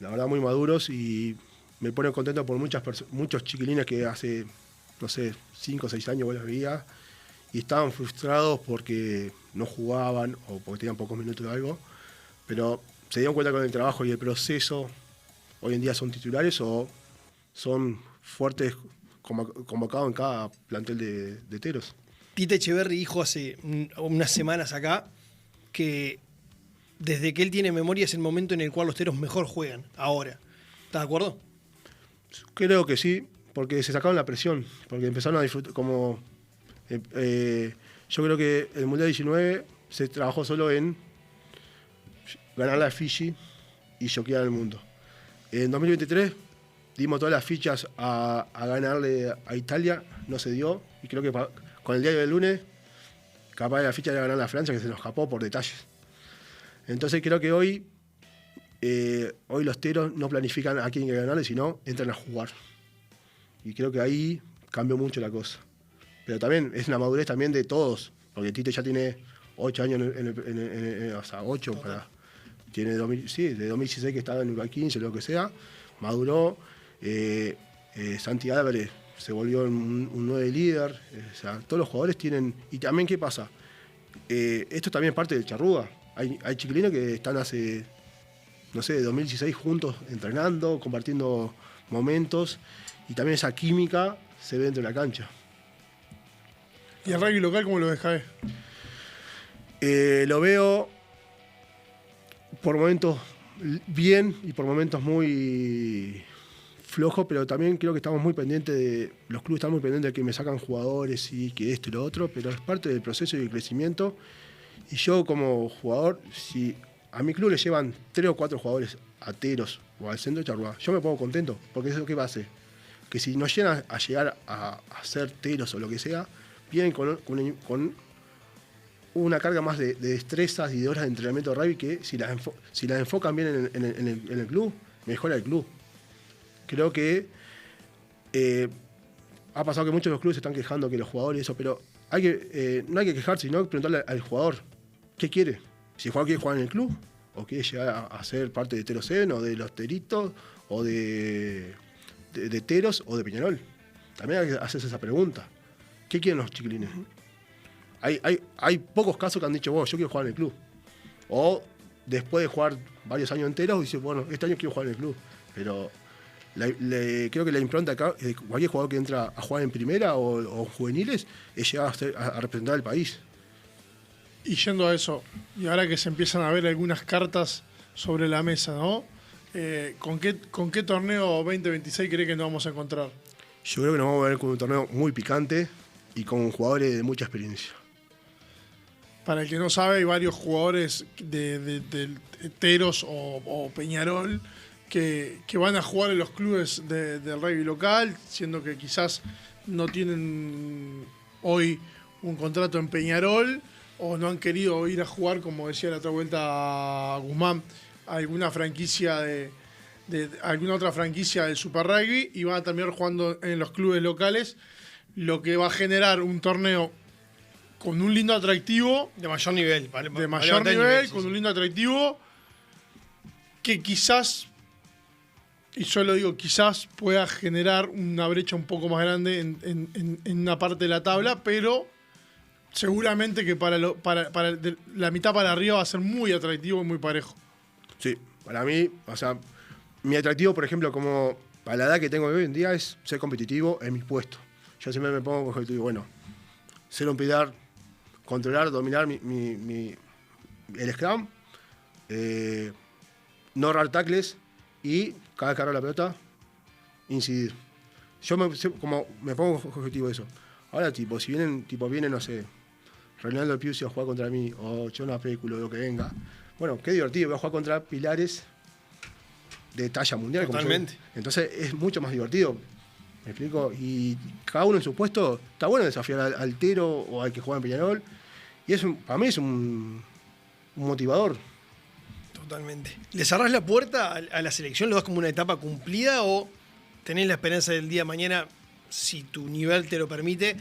Speaker 3: la verdad muy maduros, y me pone contento por muchos chiquilines que hace, no sé, 5 o 6 años vos los veías y estaban frustrados porque no jugaban o porque tenían pocos minutos de algo, pero se dieron cuenta con el trabajo y el proceso. Hoy en día son titulares o son fuertes convocados en cada plantel de teros.
Speaker 1: Tite Echeverri dijo hace unas semanas acá que desde que él tiene memoria es el momento en el cual los teros mejor juegan, ahora. ¿Estás de acuerdo?
Speaker 3: Creo que sí, porque se sacaron la presión, porque empezaron a disfrutar, como... yo creo que el Mundial 19 se trabajó solo en ganarle a Fiji y choquear al mundo. En 2023 dimos todas las fichas a ganarle a Italia, no se dio, y creo que con el diario del lunes, capaz de la ficha de ganar a Francia, que se nos escapó por detalles. Entonces creo que hoy los teros no planifican a quién hay que ganarle, sino entran a jugar. Y creo que ahí cambió mucho la cosa. Pero también es una madurez también de todos, porque Tite ya tiene 8 años, o sea, 8 para... Tiene de 2016 que estaba en Uruguay 15, lo que sea, maduró. Santi Álvarez se volvió un 9 líder. O sea, todos los jugadores tienen... Y también, ¿qué pasa? Esto también es parte del Charrúa. Hay chiquilines que están hace, no sé, de 2016 juntos entrenando, compartiendo momentos. Y también esa química se ve dentro de la cancha.
Speaker 2: ¿Y el rugby local cómo lo ves, Javé?
Speaker 3: Lo veo por momentos bien y por momentos muy flojo, pero también creo que estamos muy pendientes de... Los clubes están muy pendientes de que me sacan jugadores y que esto y lo otro, pero es parte del proceso y del crecimiento. Y yo como jugador, si a mi club le llevan 3 o 4 jugadores ateros o al centro de Charrúa, yo me pongo contento, porque eso es lo que va a hacer. Que si no llegan a llegar a ser teros o lo que sea, vienen con una carga más de destrezas y de horas de entrenamiento de rugby que si las enfocan bien en el club, mejora el club. Creo que ha pasado que muchos de los clubes se están quejando que los jugadores y eso, pero no hay que quejarse, sino preguntarle al jugador qué quiere. Si el jugador quiere jugar en el club o quiere llegar a ser parte de Terocen o de los Teritos o de Teros o de Peñarol. También hay que hacerse esa pregunta. ¿Qué quieren los chiquilines? Hay pocos casos que han dicho, yo quiero jugar en el club. O después de jugar varios años enteros, dice, bueno, este año quiero jugar en el club. Pero creo que la impronta acá, cualquier jugador que entra a jugar en primera o juveniles, es llegar a representar al país.
Speaker 2: Y yendo a eso, y ahora que se empiezan a ver algunas cartas sobre la mesa, ¿no? ¿Con qué torneo 2026 cree que nos vamos a encontrar?
Speaker 3: Yo creo que nos vamos a ver con un torneo muy picante y con jugadores de mucha experiencia.
Speaker 2: Para el que no sabe, hay varios jugadores de Teros o Peñarol que van a jugar en los clubes del rugby local, siendo que quizás no tienen hoy un contrato en Peñarol o no han querido ir a jugar, como decía la otra vuelta Guzmán, a alguna franquicia de alguna otra franquicia del Super Rugby y van a terminar jugando en los clubes locales, lo que va a generar un torneo con un lindo atractivo.
Speaker 1: De mayor nivel.
Speaker 2: Con un lindo atractivo que quizás, y solo digo quizás, pueda generar una brecha un poco más grande en una parte de la tabla, pero seguramente que para la mitad para arriba va a ser muy atractivo y muy parejo.
Speaker 3: Sí, para mí, o sea, mi atractivo, por ejemplo, como para la edad que tengo hoy en día, es ser competitivo en mis puestos. Yo siempre me pongo objetivo, bueno, ser un pilar, controlar, dominar el scrum, no errar tackles y cada vez que agarro la pelota, incidir. Yo me pongo objetivo eso. Ahora, si vienen, no sé, Reinaldo Piusi a jugar contra mí, o Jonas Péculo, lo que venga. Bueno, qué divertido, voy a jugar contra pilares de talla mundial.
Speaker 1: Totalmente.
Speaker 3: Entonces es mucho más divertido. ¿Me explico? Y cada uno en su puesto, está bueno desafiar al Tero o al que juega en Peñarol. Y para mí es un motivador.
Speaker 1: Totalmente. ¿Le cerrás la puerta a la selección? ¿Lo das como una etapa cumplida o tenés la esperanza del día de mañana, si tu nivel te lo permite,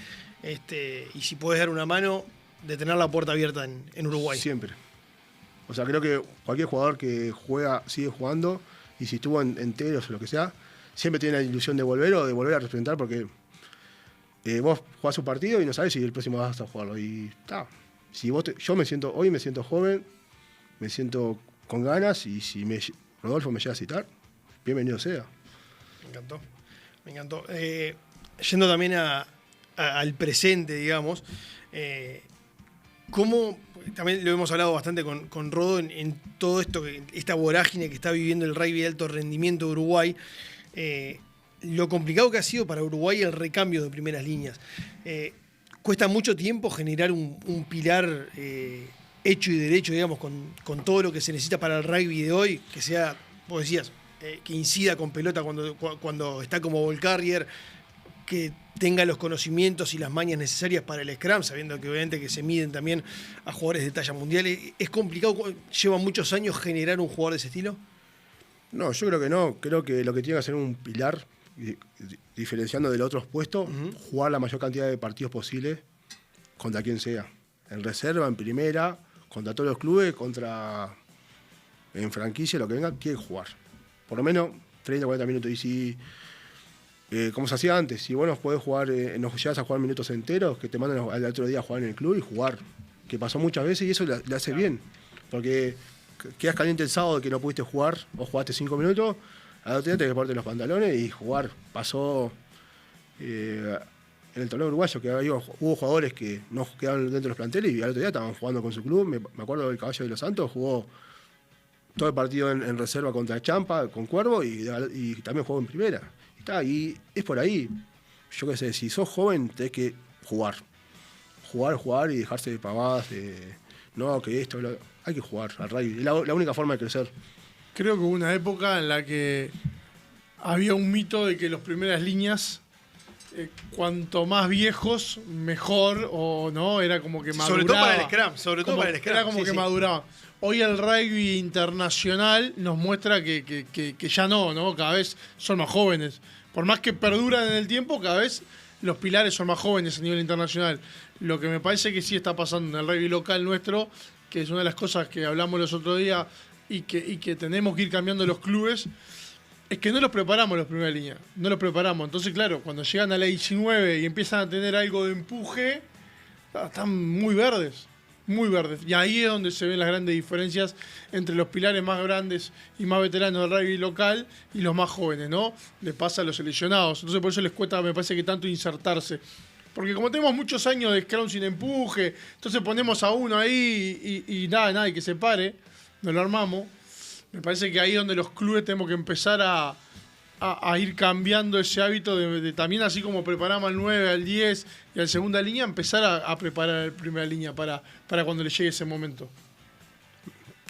Speaker 1: y si puedes dar una mano, de tener la puerta abierta en Uruguay?
Speaker 3: Siempre. O sea, creo que cualquier jugador que juega, sigue jugando, y si estuvo en Teros o lo que sea, siempre tiene la ilusión de volver o de volver a representar, porque vos jugás un partido y no sabés si el próximo vas a jugarlo. Y está. Si hoy me siento joven, me siento con ganas, y si Rodolfo me llega a citar, bienvenido sea.
Speaker 1: Me encantó. Yendo también al presente, digamos, ¿cómo, también lo hemos hablado bastante con Rodo en todo esto, esta vorágine que está viviendo el rugby de alto rendimiento de Uruguay, lo complicado que ha sido para Uruguay el recambio de primeras líneas? Cuesta mucho tiempo generar un pilar hecho y derecho, digamos, con todo lo que se necesita para el rugby de hoy, que sea, vos decías, que incida con pelota cuando está como ball carrier, que tenga los conocimientos y las mañas necesarias para el scrum, sabiendo que obviamente que se miden también a jugadores de talla mundial. ¿Es complicado, lleva muchos años generar un jugador de ese estilo?
Speaker 3: No, yo creo que no. Creo que lo que tiene que hacer un pilar, diferenciando de los otros puestos, jugar la mayor cantidad de partidos posible contra quien sea. En reserva, en primera, contra todos los clubes, en franquicia, lo que venga, tiene que jugar. Por lo menos 30, 40 minutos. Y si, como se hacía antes, si vos nos podés jugar, nos llegas a jugar minutos enteros, que te mandan al otro día a jugar en el club y jugar. Que pasó muchas veces y eso le hace bien. Porque quedas caliente el sábado que no pudiste jugar, o jugaste 5 minutos, al otro día tenés que ponerte los pantalones y jugar. Pasó en el torneo uruguayo, que hubo jugadores que no quedaron dentro de los planteles y al otro día estaban jugando con su club. Me acuerdo del Caballo de los Santos, jugó todo el partido en reserva contra Champa, con Cuervo, y también jugó en primera. Y es por ahí. Yo qué sé, si sos joven tenés que jugar y dejarse de pavadas, no, que esto, hay que jugar al rugby, es la única forma de crecer.
Speaker 2: Creo que hubo una época en la que había un mito de que las primeras líneas, cuanto más viejos, mejor, o no, era como que maduraba.
Speaker 1: Sobre todo para el scrum.
Speaker 2: Era como que maduraba. Hoy el rugby internacional nos muestra que ya no, cada vez son más jóvenes. Por más que perduran en el tiempo, cada vez los pilares son más jóvenes a nivel internacional. Lo que me parece que sí está pasando en el rugby local nuestro, que es una de las cosas que hablamos los otros días y que tenemos que ir cambiando los clubes, es que no los preparamos los primeras líneas. No los preparamos. Entonces, claro, cuando llegan a la 19 y empiezan a tener algo de empuje, están muy verdes. Muy verdes. Y ahí es donde se ven las grandes diferencias entre los pilares más grandes y más veteranos del rugby local y los más jóvenes, ¿no? Les pasa a los seleccionados. Entonces por eso les cuesta, me parece que tanto insertarse. Porque como tenemos muchos años de scrum sin empuje, entonces ponemos a uno ahí y nada, y que se pare, nos lo armamos. Me parece que ahí es donde los clubes tenemos que empezar a ir cambiando ese hábito de también, así como preparamos al 9, al 10 y al segunda línea, empezar a preparar el primera línea para cuando le llegue ese momento.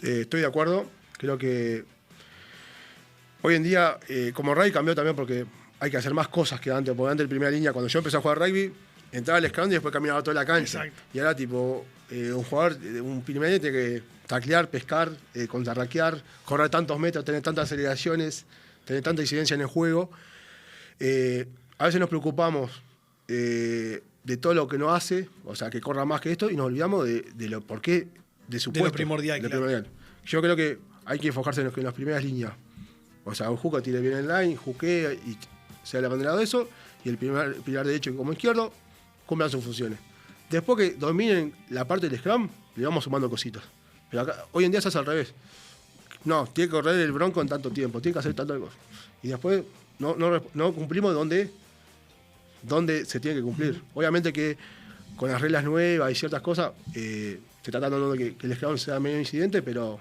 Speaker 3: Estoy de acuerdo. Creo que hoy en día, como rugby cambió también porque hay que hacer más cosas que antes. Porque antes en primera línea, cuando yo empecé a jugar rugby, entraba al scrum y después caminaba toda la cancha.
Speaker 1: Exacto.
Speaker 3: Y ahora, un jugador, un primera línea tiene que taclear, pescar, contrarraquear, correr tantos metros, tener tantas aceleraciones, tener tanta incidencia en el juego. A veces nos preocupamos de todo lo que no hace, o sea, que corra más que esto, y nos olvidamos de lo por qué, de su puesto.
Speaker 1: Lo primordial,
Speaker 3: de lo
Speaker 1: claro.
Speaker 3: primordial. Yo creo que hay que enfocarse en las primeras líneas. O sea, un jugador tire bien en line, juquea y sea el abanderado de eso, y el pilar derecho como izquierdo cumplan sus funciones. Después que dominen la parte del scrum, le vamos sumando cositas. Pero acá, hoy en día se hace al revés. No, tiene que correr el bronco en tanto tiempo, tiene que hacer tanto cosas. Y después no cumplimos donde se tiene que cumplir. Obviamente que con las reglas nuevas y ciertas cosas, se está tratando de que el scrum sea medio incidente, pero...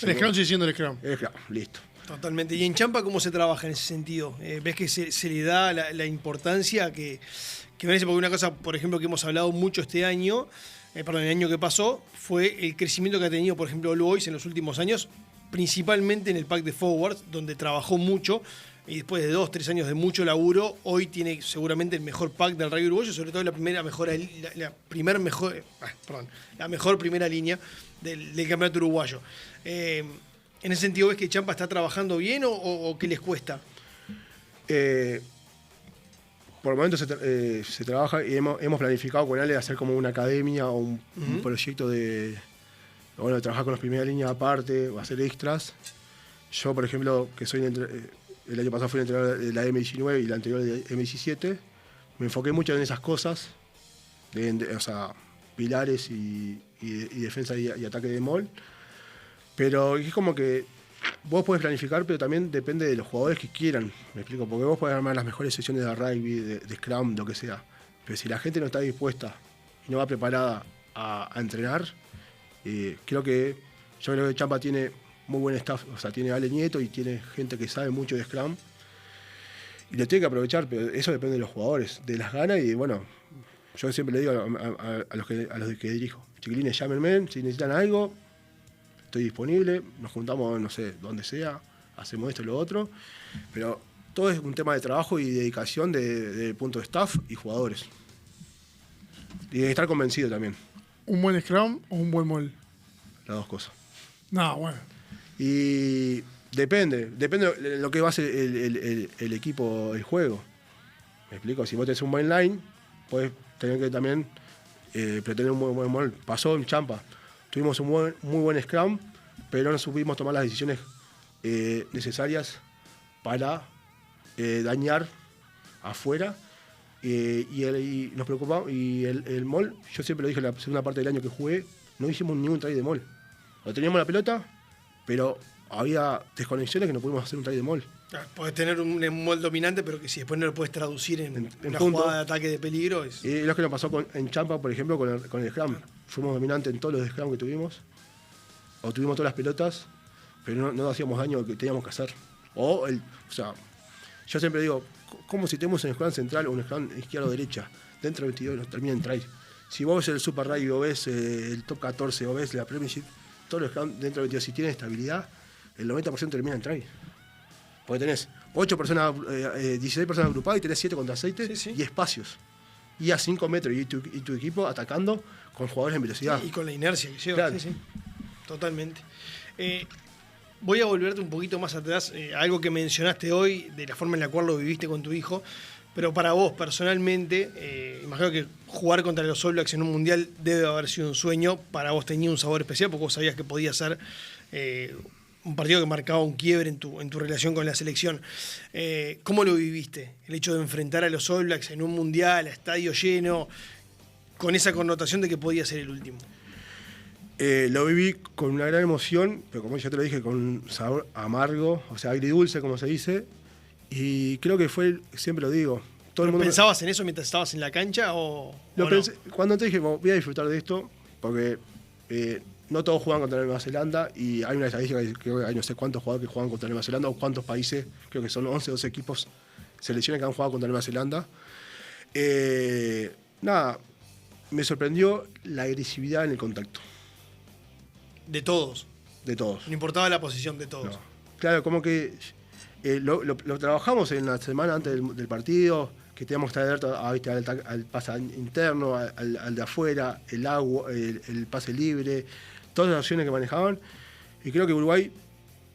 Speaker 2: El scrum sigue siendo el scrum.
Speaker 3: El scrum, listo.
Speaker 1: Totalmente. ¿Y en Champa cómo se trabaja en ese sentido? ¿Ves que se le da la importancia que merece? Porque una cosa, por ejemplo, que hemos hablado mucho este año, el año que pasó, fue el crecimiento que ha tenido, por ejemplo, All Boys en los últimos años, principalmente en el pack de forwards, donde trabajó mucho, y después de 2-3 años de mucho laburo, hoy tiene seguramente el mejor pack del rugby uruguayo, sobre todo la mejor primera línea del campeonato uruguayo. En ese sentido, ¿ves que Champa está trabajando bien o qué les cuesta?
Speaker 3: Por el momento se trabaja y hemos planificado con Ale hacer como una academia o un proyecto de trabajar con las primeras líneas aparte o hacer extras. Yo, por ejemplo, que soy el año pasado fui entrenador de la M19 y la anterior de M17, me enfoqué mucho en esas cosas, o sea, pilares y defensa y ataque de mall. Pero es como que vos podés planificar, pero también depende de los jugadores que quieran, me explico, porque vos podés armar las mejores sesiones de rugby, de scrum, lo que sea, pero si la gente no está dispuesta y no va preparada a entrenar, yo creo que Champa tiene muy buen staff, o sea, tiene a Ale Nieto y tiene gente que sabe mucho de scrum y lo tiene que aprovechar, pero eso depende de los jugadores, de las ganas y bueno, yo siempre le digo a los que dirijo, chiquilines, llámenme, si necesitan algo, estoy disponible, nos juntamos, no sé, donde sea, hacemos esto y lo otro, pero todo es un tema de trabajo y dedicación del punto de staff y jugadores. Y de estar convencido también.
Speaker 2: ¿Un buen scrum o un buen mall?
Speaker 3: Las dos cosas.
Speaker 2: No, bueno.
Speaker 3: Y depende de lo que va a ser el equipo, el juego. ¿Me explico? Si vos tenés un buen line, podés tener que también pretender un buen mall. Pasó en Champa. Tuvimos un muy buen scrum, pero no supimos tomar las decisiones necesarias para dañar afuera. Y nos preocupamos. Y el mall, yo siempre lo dije en la segunda parte del año que jugué, no hicimos ningún try de mall. Lo teníamos la pelota, pero había desconexiones que no pudimos hacer un try de mall.
Speaker 1: Podés tener un mall dominante, pero que si después no lo puedes traducir en una
Speaker 3: punto,
Speaker 1: jugada de ataque de peligro.
Speaker 3: Y lo que nos pasó en Champa, por ejemplo, con el scrum. Claro. Fuimos dominantes en todos los scrum que tuvimos. O tuvimos todas las pelotas, pero no hacíamos daño que teníamos que hacer. O sea, yo siempre digo, como si tenemos un scrum central o un scrum izquierda o derecha, dentro del 22 nos termina en try. Si vos ves el Super Rugby o ves el Top 14 o ves la Premiership, todos los scrum dentro del 22, si tienen estabilidad, el 90% termina en try. Porque tenés 8 personas, 16 personas agrupadas y tenés 7 contra 6 y espacios. Y a 5 metros y tu equipo atacando con jugadores en velocidad.
Speaker 1: Sí, y con la inercia que lleva.
Speaker 3: Claro.
Speaker 1: Sí. Totalmente. Voy a volverte un poquito más atrás, algo que mencionaste hoy, de la forma en la cual lo viviste con tu hijo, pero para vos personalmente, imagino que jugar contra los All Blacks en un mundial debe haber sido un sueño, para vos tenía un sabor especial porque vos sabías que podía ser un partido que marcaba un quiebre en tu relación con la selección. ¿Cómo lo viviste? El hecho de enfrentar a los All Blacks en un mundial, a estadio lleno, con esa connotación de que podía ser el último.
Speaker 3: Lo viví con una gran emoción, pero como ya te lo dije, con un sabor amargo, o sea, agridulce, como se dice. Y creo que fue, siempre lo digo, todo el mundo...
Speaker 1: ¿Pensabas en eso mientras estabas en la cancha o no?
Speaker 3: Cuando te dije, voy a disfrutar de esto, porque no todos juegan contra Nueva Zelanda y hay una estadística que creo que hay no sé cuántos jugadores que juegan contra Nueva Zelanda o cuántos países, creo que son 11 o 12 equipos, selecciones que han jugado contra Nueva Zelanda. Nada, me sorprendió la agresividad en el contacto.
Speaker 1: De todos.
Speaker 3: De todos.
Speaker 1: No importaba la posición de todos.
Speaker 3: No. Claro, como que lo trabajamos en la semana antes del partido, que teníamos que estar alerta al pase interno, al de afuera, el agua, el pase libre, todas las opciones que manejaban. Y creo que Uruguay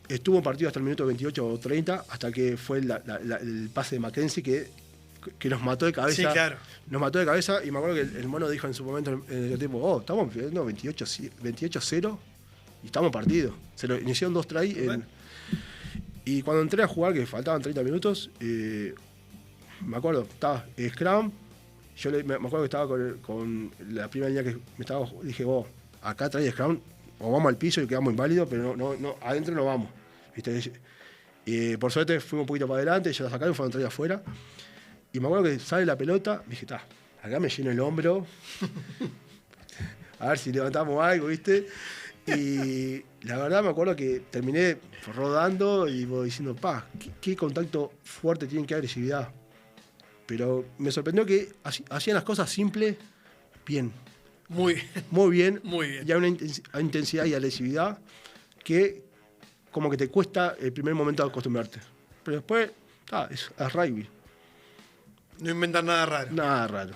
Speaker 3: estuvo en partido hasta el minuto 28 o 30, hasta que fue el pase de Mackenzie que nos mató de cabeza.
Speaker 1: Sí, claro.
Speaker 3: Nos mató de cabeza y me acuerdo que el mono dijo en su momento en el tiempo, estamos perdiendo 28-0 y estamos en partido. Se lo iniciaron 2 tries. Y cuando entré a jugar, que faltaban 30 minutos, me acuerdo, estaba Scrum, me acuerdo que estaba con la primera línea que dije, acá trae Scrum, o vamos al piso y quedamos inválidos, pero no adentro no vamos. ¿Viste? Por suerte fuimos un poquito para adelante, ya la sacaron y fueron traídos afuera. Y me acuerdo que sale la pelota, dije, acá me lleno el hombro, a ver si levantamos algo, ¿viste? Y la verdad me acuerdo que terminé rodando y diciendo, qué contacto fuerte tienen, qué agresividad. Pero me sorprendió que hacían las cosas simples, bien.
Speaker 1: Muy bien.
Speaker 3: Muy bien.
Speaker 1: Muy bien.
Speaker 3: Y hay una intensidad y agresividad que como que te cuesta el primer momento de acostumbrarte. Pero después, es rugby.
Speaker 1: No inventan nada raro.
Speaker 3: Nada raro.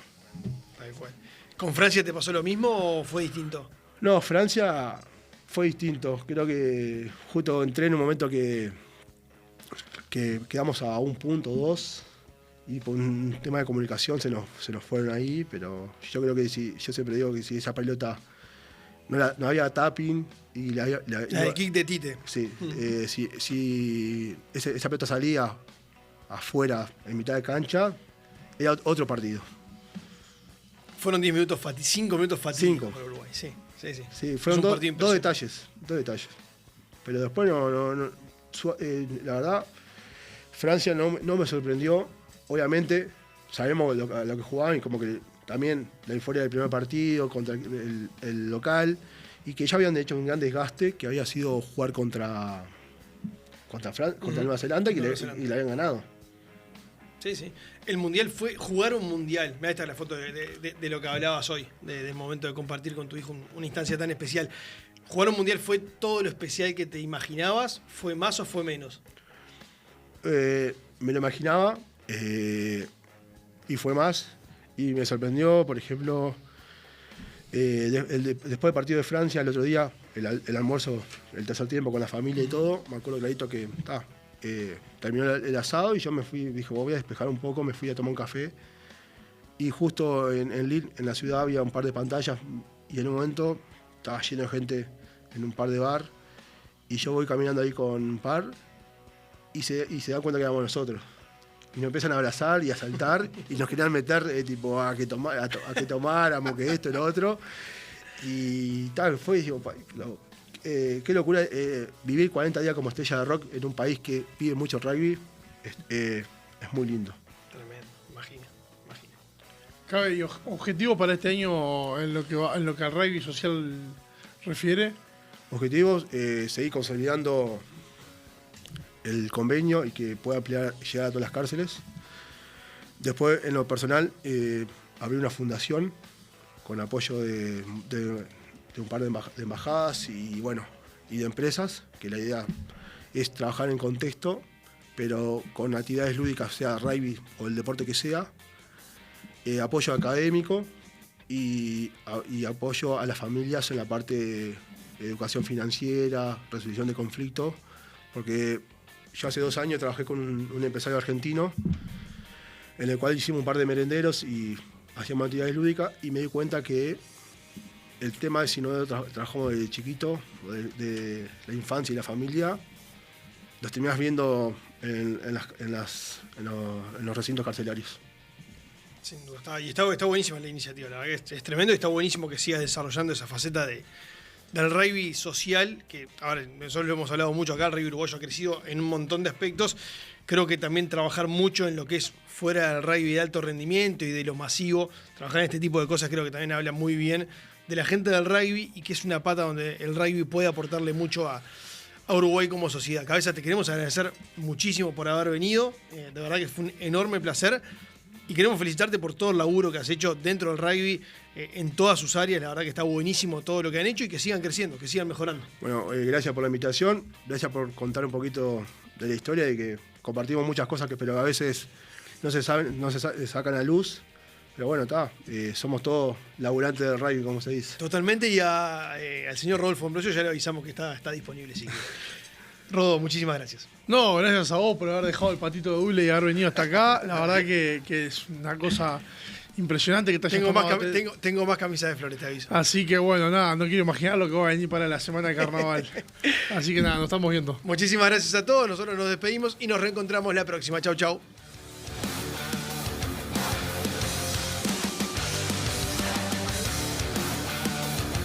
Speaker 1: Tal cual. ¿Con Francia te pasó lo mismo o fue distinto?
Speaker 3: No, Francia fue distinto. Creo que justo entré en un momento que quedamos a 1 punto, 2, y por un tema de comunicación se nos fueron ahí, pero yo creo que yo siempre digo que si esa pelota no había tapping y la
Speaker 1: de kick de Tite.
Speaker 3: Sí, si esa pelota salía afuera en mitad de cancha, era otro partido.
Speaker 1: Fueron 10 minutos, 5 minutos fatídicos para Uruguay.
Speaker 3: Sí, fueron dos detalles. Pero después la verdad, Francia no me sorprendió. Obviamente, sabemos lo que jugaban y como que también la euforia del primer partido contra el local y que ya habían hecho un gran desgaste que había sido jugar contra Nueva Zelanda y la habían ganado.
Speaker 1: Sí, sí. El mundial fue jugar un mundial. Mirá, esta es la foto de lo que hablabas hoy, del momento de compartir con tu hijo una instancia tan especial. ¿Jugar un mundial fue todo lo especial que te imaginabas? ¿Fue más o fue menos?
Speaker 3: Me lo imaginaba y fue más. Y me sorprendió, por ejemplo, después del partido de Francia, el otro día, el almuerzo, el tercer tiempo con la familia y todo, me acuerdo clarito que terminó el asado y yo me fui, dije, voy a despejar un poco, me fui a tomar un café. Y justo en Lille, en la ciudad, había un par de pantallas y en un momento estaba lleno de gente en un par de bar y yo voy caminando ahí con un par y se dan cuenta que éramos nosotros. Y nos empiezan a abrazar y a saltar y nos querían meter tipo a que tomáramos, que esto y lo otro. Y tal, fue y digo, qué locura vivir 40 días como estrella de rock en un país que pide mucho rugby. Es muy lindo.
Speaker 1: Tremendo, imagino.
Speaker 2: ¿Cabe y objetivo para este año en lo que al rugby social refiere?
Speaker 3: Objetivos, seguir consolidando el convenio y que pueda llegar a todas las cárceles. Después, en lo personal, abrir una fundación con apoyo de un par de embajadas y de empresas, que la idea es trabajar en contexto, pero con actividades lúdicas, sea rugby o el deporte que sea, apoyo académico y apoyo a las familias en la parte de educación financiera, resolución de conflictos, porque yo hace 2 años trabajé con un empresario argentino en el cual hicimos un par de merenderos y hacíamos actividades lúdicas y me di cuenta que el tema de si no trabajamos desde chiquito, de la infancia y la familia, los terminás viendo en los recintos carcelarios.
Speaker 1: Sin duda. Está buenísima la iniciativa, la verdad que es tremendo y está buenísimo que sigas desarrollando esa faceta del rugby social, que ahora nosotros lo hemos hablado mucho acá, el rugby uruguayo ha crecido en un montón de aspectos. Creo que también trabajar mucho en lo que es fuera del rugby de alto rendimiento y de lo masivo, trabajar en este tipo de cosas creo que también habla muy bien de la gente del rugby y que es una pata donde el rugby puede aportarle mucho a Uruguay como sociedad. Cabeza, te queremos agradecer muchísimo por haber venido, de verdad que fue un enorme placer. Y queremos felicitarte por todo el laburo que has hecho dentro del rugby, en todas sus áreas. La verdad que está buenísimo todo lo que han hecho y que sigan creciendo, que sigan mejorando.
Speaker 3: Bueno, gracias por la invitación, gracias por contar un poquito de la historia y que compartimos muchas cosas pero a veces no se sacan a luz. Pero bueno, somos todos laburantes del rugby, como se dice.
Speaker 1: Totalmente, y al señor Rodolfo Ambrosio ya le avisamos que está disponible. Así que, Rodo, muchísimas gracias.
Speaker 2: No, gracias a vos por haber dejado el patito de hule y haber venido hasta acá. La verdad que es una cosa impresionante que te hayas tomado.
Speaker 1: Tengo más camisas de flores, te aviso.
Speaker 2: Así que bueno, nada, no quiero imaginar lo que va a venir para la semana de carnaval. Así que nada, nos estamos viendo.
Speaker 1: Muchísimas gracias a todos, nosotros nos despedimos y nos reencontramos la próxima. Chau, chau.